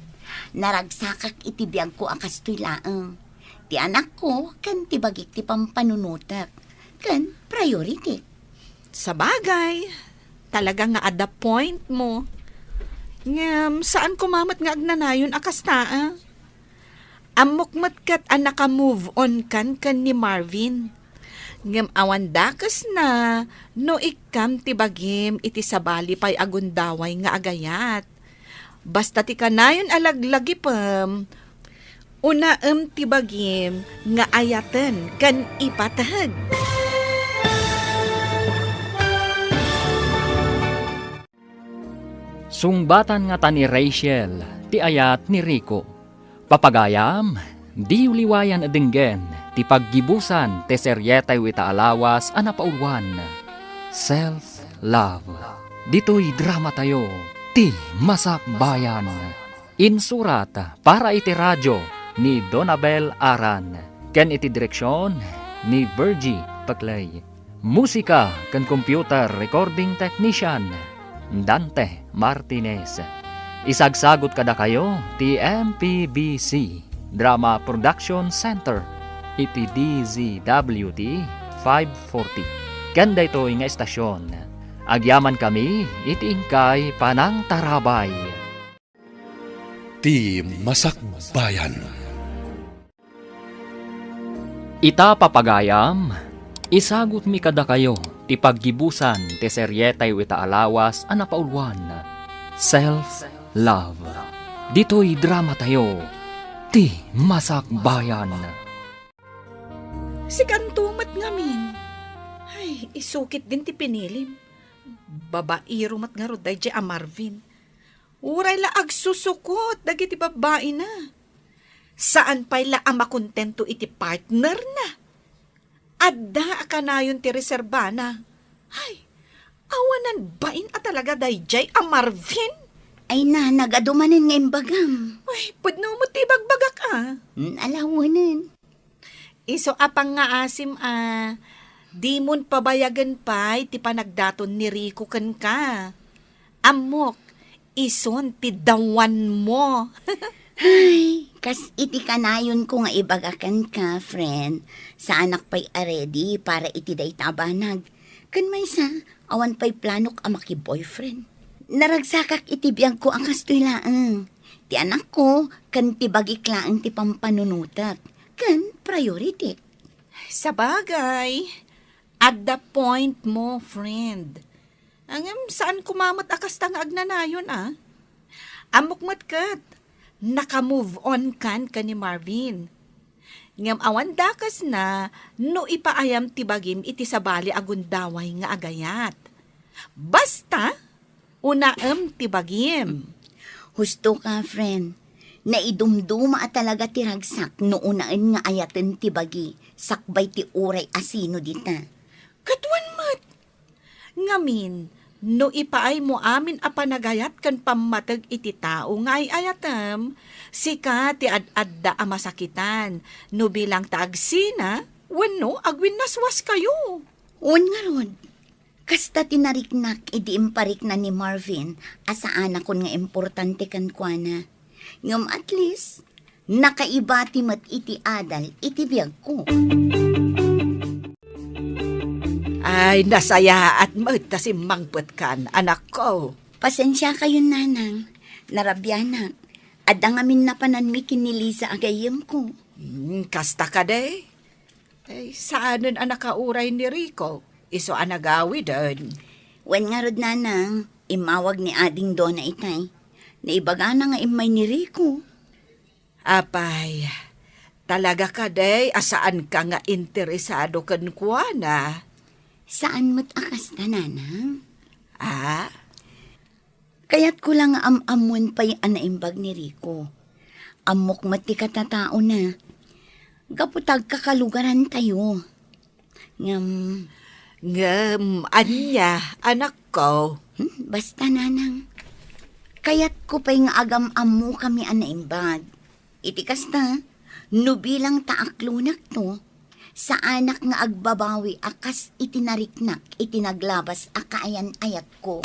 Naragsakak iti biyag ko akas to'y laang. Ti anak ko, kan ti bagik ti pampanunutak. Kan priority. Sa bagay, talaga nga ada point mo. Ngam, saan kumamat nga agnanayon akas taa? Amok matkat ang naka-move on kan ni Marvin. Ngam awan dakas na, no ikam ti bagim iti sabali pa'y agundaway nga agayat. Basta ti kanayon alaglagi pam, unaem ti bagim nga ayaten kan ipatahag. Sungbatan nga ta ni Rachel, ti ayat ni Rico. Papagayam, di uliwayan adenggen, ti paggibusan ti seryetay wita alawas anapaulwan. Self Self-Love. Dito'y drama tayo, ti Masakbayan. Insurat para iti radyo ni Donabel Aran. Ken iti direksyon ni Virgie Paclay. Musika ken computer recording technician Dante Martinez. Isagsagot kada kayo ti MPBC Drama Production Center iti DZWD 540. Kanda ito nga estasyon. Agyaman kami iti ingkay Panang Tarabay. Ti Masakbayan. Ita papagayam, isagot mi kada kayo ti paggibusan ti seryetay ita alawas a napaulwan. Self-Love. Dito'y drama tayo, ti Masakbayan. Si kantumat ngamin. Ay, isukit din ti pinilim. Babairo mat nga roday di Marvin. Uray la agsusukot, dagiti babae na. Saan pa'y la makontento iti partner na? Adda akanayon ti reserbana. Ay, awanan bain at talaga day di Marvin? Ay na, nagadumanin nga imbagam. Ay, pudno mo ti bagbagak Alawanan. Iso apang nga asim di mon pabayagan pa ti panagdaton ni Rico ken ka. Amok, ison ti dawan mo. Ay, kas iti kanayon ko nga ibagakan ka, friend. Sa anak pa'y aredy para iti day tabanag. Kan may sa, awan pa'y planok amaki boyfriend. Naragsakak iti biyag ko ang kastoy laang. Ti anak ko, kan ti bagik laang ti pampanunutak. Kan priority. Sa bagay, at the point mo, friend. Saan kumamat akas tang agnanayon, Amok matkat, naka-move on kan ni Marvin. Ngam awan dakas na, no ipaayam tibagim iti sabali agundaway nga agayat. Basta, unaam tibagim. Husto ka, friend. Naidumduma at talaga tiragsak no unaan nga ayaten ti bagi, sakbay ti uray asino dita. Katwan mat. Ngamin, no ipaay mo amin a panagayat kan pamatag iti tao nga ay ayatam, sika ti ad-adda a masakitan, no bilang taagsina, wano agwin naswas kayo. Un nga ron. Kasta tinariknak idi imparik na ni Marvin asa anak kon nga importante kan kuana. Ngam at least, nakaibati mat iti adal, iti biyag ko. Ay, nasaya at magtasimbangpet kan, anak ko. Pasensya kayo, nanang. Narabyanak. Adang amin na pananmi kinilisa agayem ko. Kasta ka de. Ay, saanan anak kauray ni Rico? Iso anagawi doon. Wen nga rod, nanang, imawag ni ading do na itay. Naibaga na nga imay ni Rico. Apay, talaga ka day, asaan ka nga interesado kan kuana? Saan mo't akas na, nanang? Ah? Kaya't ko lang amon pa'y anaimbag ni Rico. Amok mati katatao na. Gaputag kakalugaran tayo. Ngam, anya, anak ko. Basta, nanang. Kaya't ko pa'y nga agam-amu kami anaimbag. Itikas na, no bilang taaklunak to, sa anak nga agbabawi akas itinariknak, itinaglabas akaayan-ayat ko.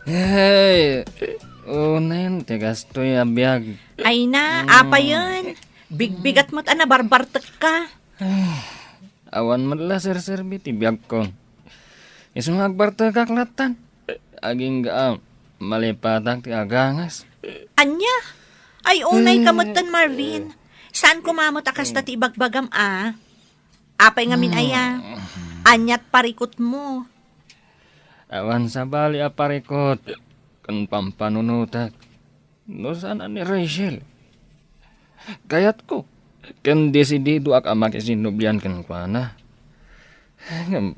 Hey, unayin, tigas to'y abiyag. Ay na, apa yun? Bigbigat mo't barbartek ka. Awan madla sir-serbi, tibiyag ko. Isang agbarta kaklatan. Aging malipatak ti agangas. Anya? Ay, unay kamutan, Marvin. Saan kumamot akas ta ti ibagbagam, Apay nga minaya. Anyat parikot mo. Awan sa bali aparikot. Kan pampanunutak. No sana ni Rachel. Kayat ko. Kan desidido ak amak isinubyan kan kwa na.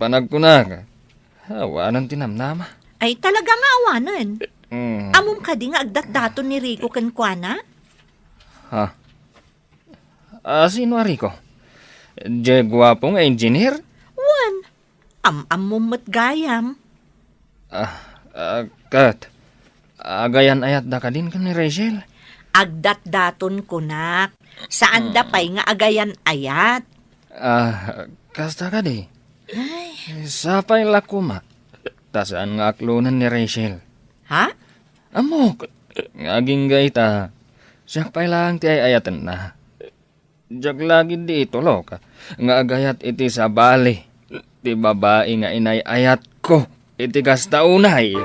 Panag ko na ka. Awanan tinamnama. Ay, talaga nga awanan. Amom ka di nga agdat-daton ni Rico kan kwa na? Ha? Sino Rico? Di gwapo nga engineer? Wan, am mo matgayam. Kat, agayan ayat da ka din ka ni Rachel. Agdat-daton ko nak. Saan da pa'y nga agayan ayat? Kasta ka di. Sapay lakuma. Tasaan nga aklunan ni Rachel. Ha? Amok, ngaging gaita. Siya pa'y lang ti ay ayatan na. Diyak lagi di itulo ka. Nga agayat iti sa bali. Ti babae nga inay ayat ko. Iti kasta unay.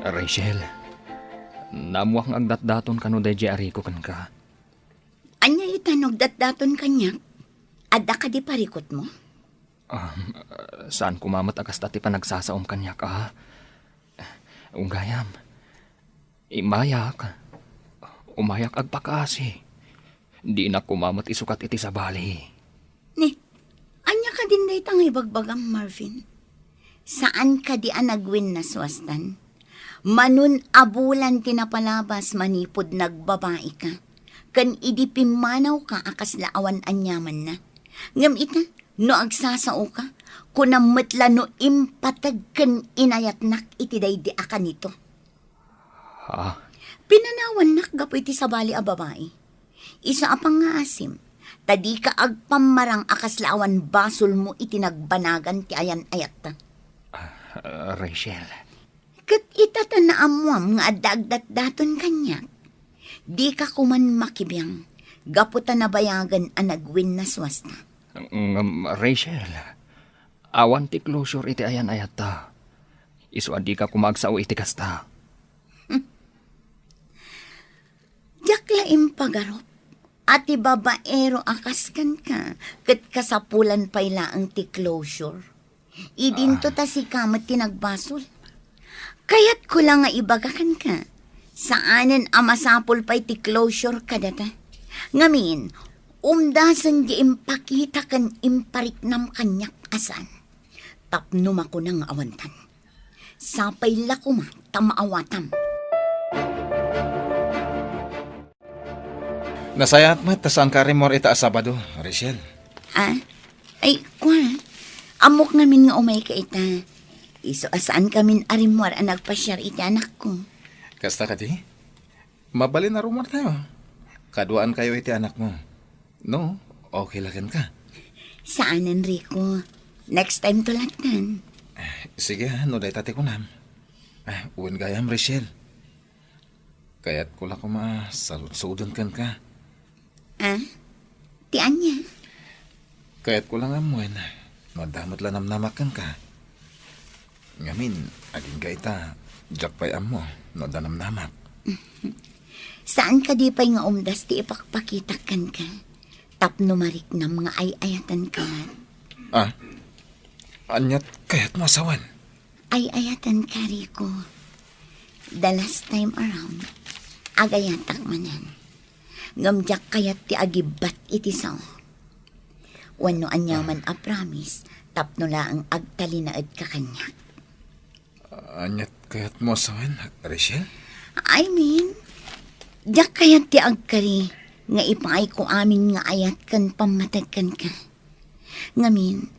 Rachel, namuak nga agdat-daton ka no deje ariko kan ka. Anya itanog dat-daton kanyak? Adda ka di parikot mo? Saan kumamat agas dati pa nagsasaom kanya ka? Unggayam, umayak agpakasi. Di na kumamat isukat iti sa bali. Ni, anya ka din day tang ibagbagam, Marvin? Saan ka di anagwin na swastan? Manun abulan tinapalabas manipod nagbabae ka. Kan idipimanaw ka akas laawan anyaman na. Ngam ita, no agsasao ka, kunamatla no impatag kan inayatnak iti day di aka nito. Ha? Pinanawan nak gapo iti sabali a babae. Isa apang nga asim, tadi ka agpamarang akas laawan basol mo iti nagbanagan ti ayan ayat ta. Rachel, Kat itata na amuam nga adagdat-daton kanyak. Di ka kuman makibiyang, gaputa na bayagan ang nagwin na swasta. Rachel, awan ti closure iti ayan ayat ta. Isu adi ka kumagsao iti kasta. Diyak laim pagarop, ati babaero akaskan ka, kat kasapulan payla ang ti closure. Idinto ta si kamat tinagbasol. Kaya't ko lang nga ibagakan ka. Saanan amasapol pa'y ti closure ka data. Ngamin, umdasan di impakita kan impariknam kanyak asan. Tapnum ako ng awantan. Sapay lakuma tamaawatam. Nasayat mo, tas ang karimor ita Sabado, Rachel. Ay, kwa. Amok namin nga umay ka ita. Iso asaan kamin arimwar ang nagpasyar iti anak ko. Kasta ka di? Mabalin na rumor tayo. Kaduaan kayo iti anak mo. No, okay lagan ka. Saan, Enrico? Next time tulatan. Sige, no day tate ko nam. Uwan gayam, Rachel. Kaya't ko lang kumasalud-sudon kan ka. Ti anya? Kaya't ko lang amuin. Madamot lang namnamakan ka. Ngamin, aging gaita, jak pa'y amo, no danamnamak. Saan ka di pa'y nga umdas ti ipakpakitakan ka? Tapno mariknam nga ay-ayatan ka man. Anyat kaya't masawan. Ay-ayatan ka, Rico. The last time around, agayatak manan. Ngamjak kayat ti agibat iti sao. Wano anyaman a promise, tapno laang agtalinaad ka kanya. Anyat kaya't masawan, Rachel? I mean, jak kayat ti agkari, nga ipaay ko amin nga ayat kan pamatagkan ka. Ngamin,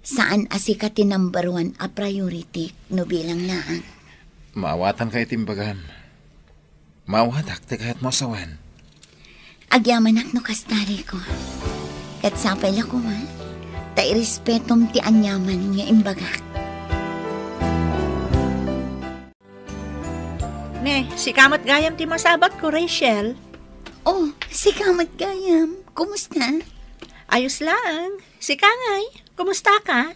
saan asika ti number 1 a priority no bilang naan? Maawatan kayo timbagam. Maawatak ti kaya't masawan. Agyamanak no kastari ko. Kat sapay la ko ma, ta irespetom ti anyaman nga imbagak. Ne, si kamat gayam ti masabat ko, Rachel. Oh, si Kamat Gayam, kumusta? Ayos lang. Si Kangay, kumusta ka?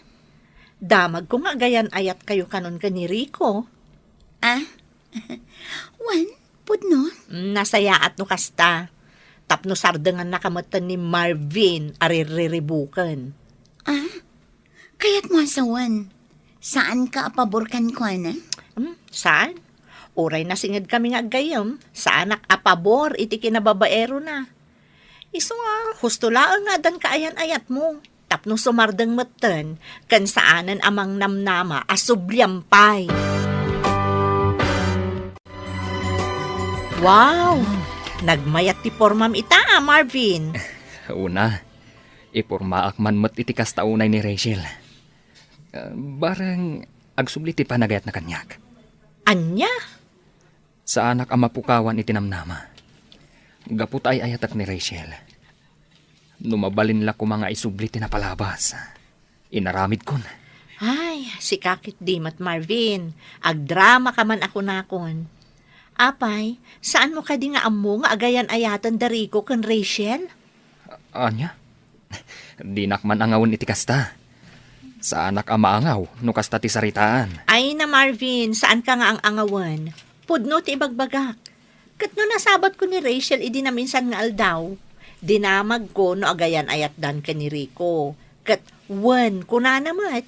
Damag ko nga gayan ayat kayo kanon ka ni Rico. Wan, pudno? Nasaya at no kasta. Tapno sardangan nakamatan ni Marvin aririribukan. Kaya't mo asawan. Saan ka apaborkan ko, na? Saan? Uray na singad kami nga gayam. Sa anak apabor, iti kinababaero na. Iso nga, husto laang nga dan kaayan-ayat mo. Tapno sumardang matan, kan saanan amang namnama asublyampay. Wow! Nagmayat ti formam ita, Marvin. Una, ipurmaak man mo't iti kastaunay ni Rachel. Barang agsubli ti panagayat na kanyak. Anya? Sa anak ang mapukawan itinamnama. Gaput ay ayatak ni Rachel. Numabalin la ko mga isubli tinapalabas. Inaramid kon. Ay, si kakit di mat Marvin. Agdrama ka man ako nakon. Apay, saan mo ka di nga amo nga agayan ayatan dari ko kan Rachel? Anya? Di nakman angawon iti kasta. Sa anak ang maangaw, no kasta ti saritaan. Ay na Marvin, saan ka nga ang angawan? Pudno ti ibagbagak. Kat no nasabat ko ni Rachel, idi na minsan nga aldaw. Dinamag ko no agayan ayat dan ka ni Rico. Kat wan ko na namat.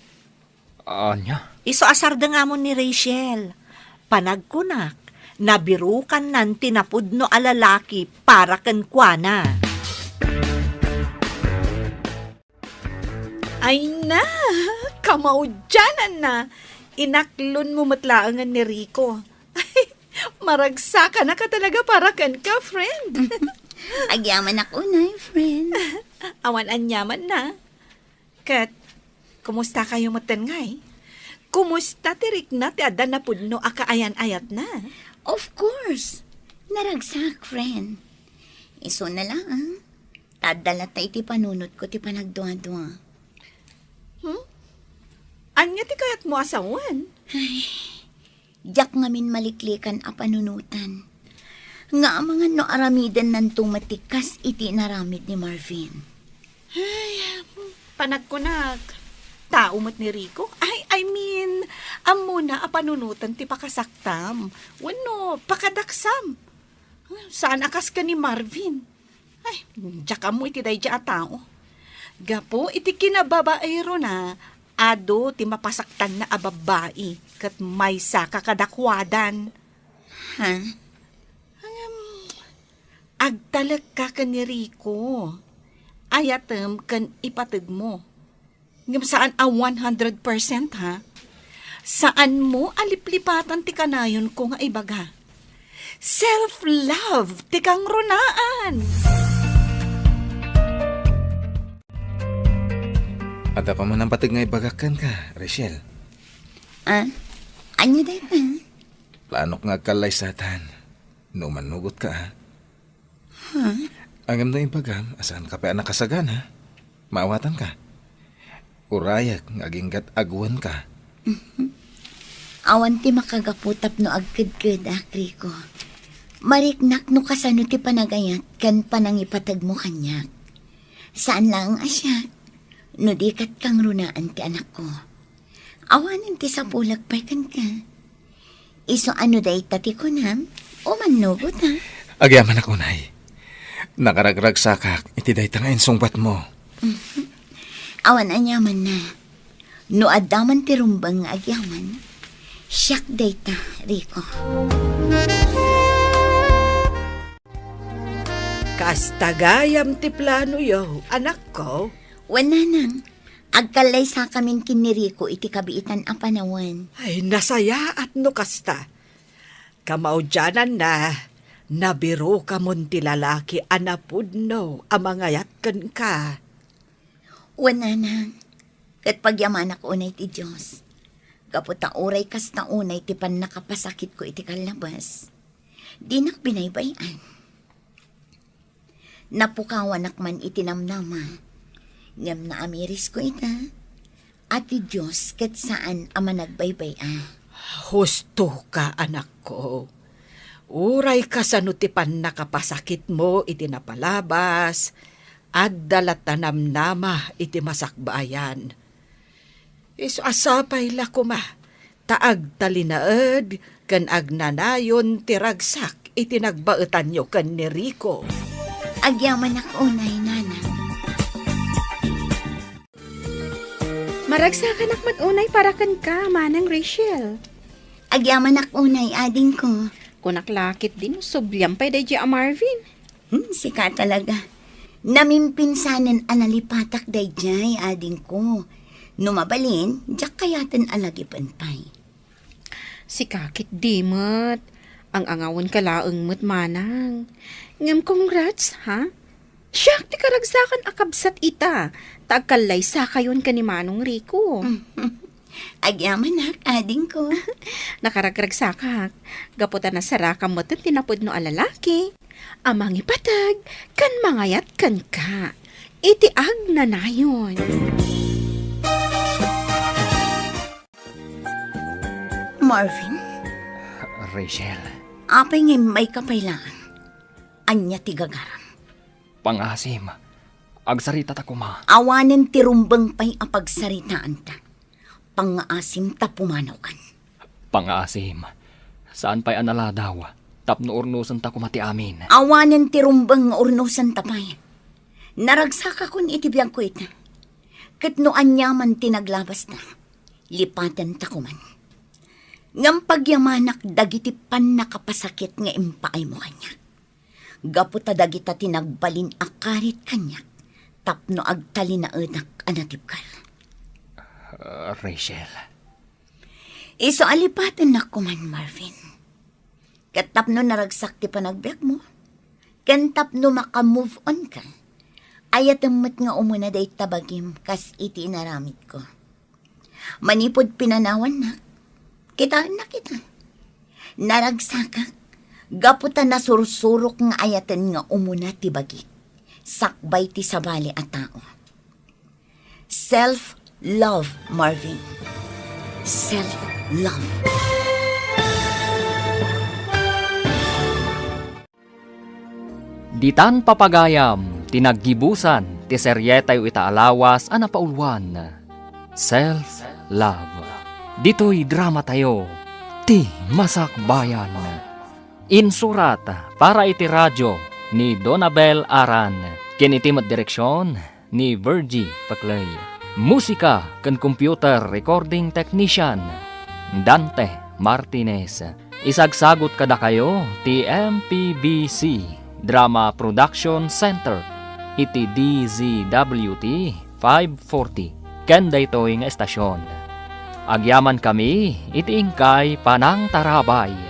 Anya? Iso asar da nga mo ni Rachel. Panagkunak, nabirukan nan tinapudno alalaki para kan kuana. Ay na, kamaudyanan na. Inaklon mo matlaangan ni Rico. Ay, maragsa na ka talaga para kan ka, friend. Agyaman ako na, friend. Awan anyaman na. Kat, kumusta kayo matengay? Kumusta tirik na ti adan na pudno akaayan-ayat na? Of course. Naragsak, friend. Iso na lang, tadala tayo ti panunot ko ti panagdua-dua. Anya ti kayat mo asawan? Diyak ngamin maliklikan a panunutan. Nga mga no aramidan nan tumatikas iti naramid ni Marvin. Panagkunag. Tao mat ni Rico? I mean, amo na a panunutan ti pakasaktam. Wano, pakadaksam. Saan akas ka ni Marvin? Ay, diyak mo iti day a tao. Gapo, iti kinababaero na. Ado, ti mapasaktan na ababai, kat may sa kakadakwadan. Ha? Agtalag ka ka ni Rico. Ayatem kan ipatid mo. Ngam saan a 100% ha? Saan mo aliplipatan ti kanayon ko nga ibaga? Self-love, ti kang runaan. Ada pa man ang patig nga ibagakan ka, Rachel. Anya day pa? Planok nga kalay satan. No manugot ka, ha? Angam na ibagam, asaan ka pa anak kasagan, ha? Maawatan ka. Urayak, ngaginggat agwan ka. Awan ti makagaputap no agkid-kid, Rico. Mariknak no kasano ti panagayat kan panangipatag mo kanyak. Saan lang asya? No dikat kang runaan ti anak ko. Awanin ti sa pulag pa'y kan ka. Iso ano day tati ko na, o manugot ha? Agyaman ako, nay. Nakaragrag sakak, iti day tanga insungbat mo. Awan anyaman na. No adaman ti rumbang agyaman, siyak day ta, Rico. Kastagayam ti plano yo, anak ko. Wala nang. Agkalay sa kamin kiniriko iti kabiitan ang panawan. Ay, nasaya at no kasta. Kamaudyanan na, nabiro ka mon ti lalaki anapudno, amangayat kan ka. Wala nang. Kat pagyaman ako unay ti Diyos. Kaputa uray kas na unay ti pan nakapasakit ko iti kalabas. Di nak binaybayan. Napukawan akman itinamnama. Ngam na amiris ko ita. At ti Diyos kat saan ama nagbaybay. Husto ka, anak ko. Uray ka sa nutipan nakapasakit mo iti napalabas at dalatanam nama iti masakbayan. Iso asapay la kuma, taag talinaed kan agnanayon tiragsak iti nagbaetan nyo kan ni Rico. Agyaman ako unay nanang. Maragsakan akmat unay para kan ka, manang Rachel. Agyaman ako unay ading ko. Kunaklakit din, subyam pa'y day a Marvin. Sika talaga. Namimpinsanan analipatak day jay ading ko. Numabalin, jak kayatan alagipan pay. Si kakit dimot. Ang angawon ka laeng mo't manang. Ngem congrats, ha? Siya, ti karagsakan akabsat ita. Tagkalay sa kayon ka ni Manong Rico. Agyaman nak, ading ko. Nakaragragsakak. Gaputan na saraka mo ito tinapod no alalaki. Amang ipatag, kan mangayat kan ka. Itiag na nayon. Marvin, Rachel, apay ngay may kapailangan. Anya tigagaram. pangasim. Agsarita ta kuma. Awanen ti rumbang pay apagsaritaan ta. Pangaasim ta pumanaw kan. Pangasim. Saan pa'y analadaw? Tapno urnusan ta kumati amin. Awanen ti rumbang nga urnusan ta pay. Naragsaka kun itibiyang ko ita. Katno anyaman tinaglabas na. Lipatan ta kuman. Ngam pagyamanak dagiti pan nakapasakit nga impaay mo kanya. Gaputa dagita tinagbalin akarit kanya. Tapno agtali na enak anatipkal. Rachel. Iso alipatan na kuman, Marvin. Katapno naragsak ti panagbiak mo. Kantapno makamove on ka. Ayatamot nga umuna day tabagim kas iti inaramid ko. Manipod pinanawan na. Kitaan na kita. Naragsakak. Gaputa na sursurok nga ayatan nga umuna ti bagik. Sakbay ti sabali a tao. Self-love, Marvin. Self-love. Ditan papagayam, tinaggibusan, ti seryetayo itaalawas, anapaulwan. Self-love. Dito'y drama tayo, ti Masakbayan. Insurat para iti radyo ni Donabel Aran. Kinitimat direksyon ni Virgie Paclay. Musika kan computer recording technician Dante Martinez. Isagsagot kada kayo ti MPBC Drama Production Center iti DZWT 540 ken daytoy nga estasyon. Agyaman kami iti ingkay Panang Tarabay.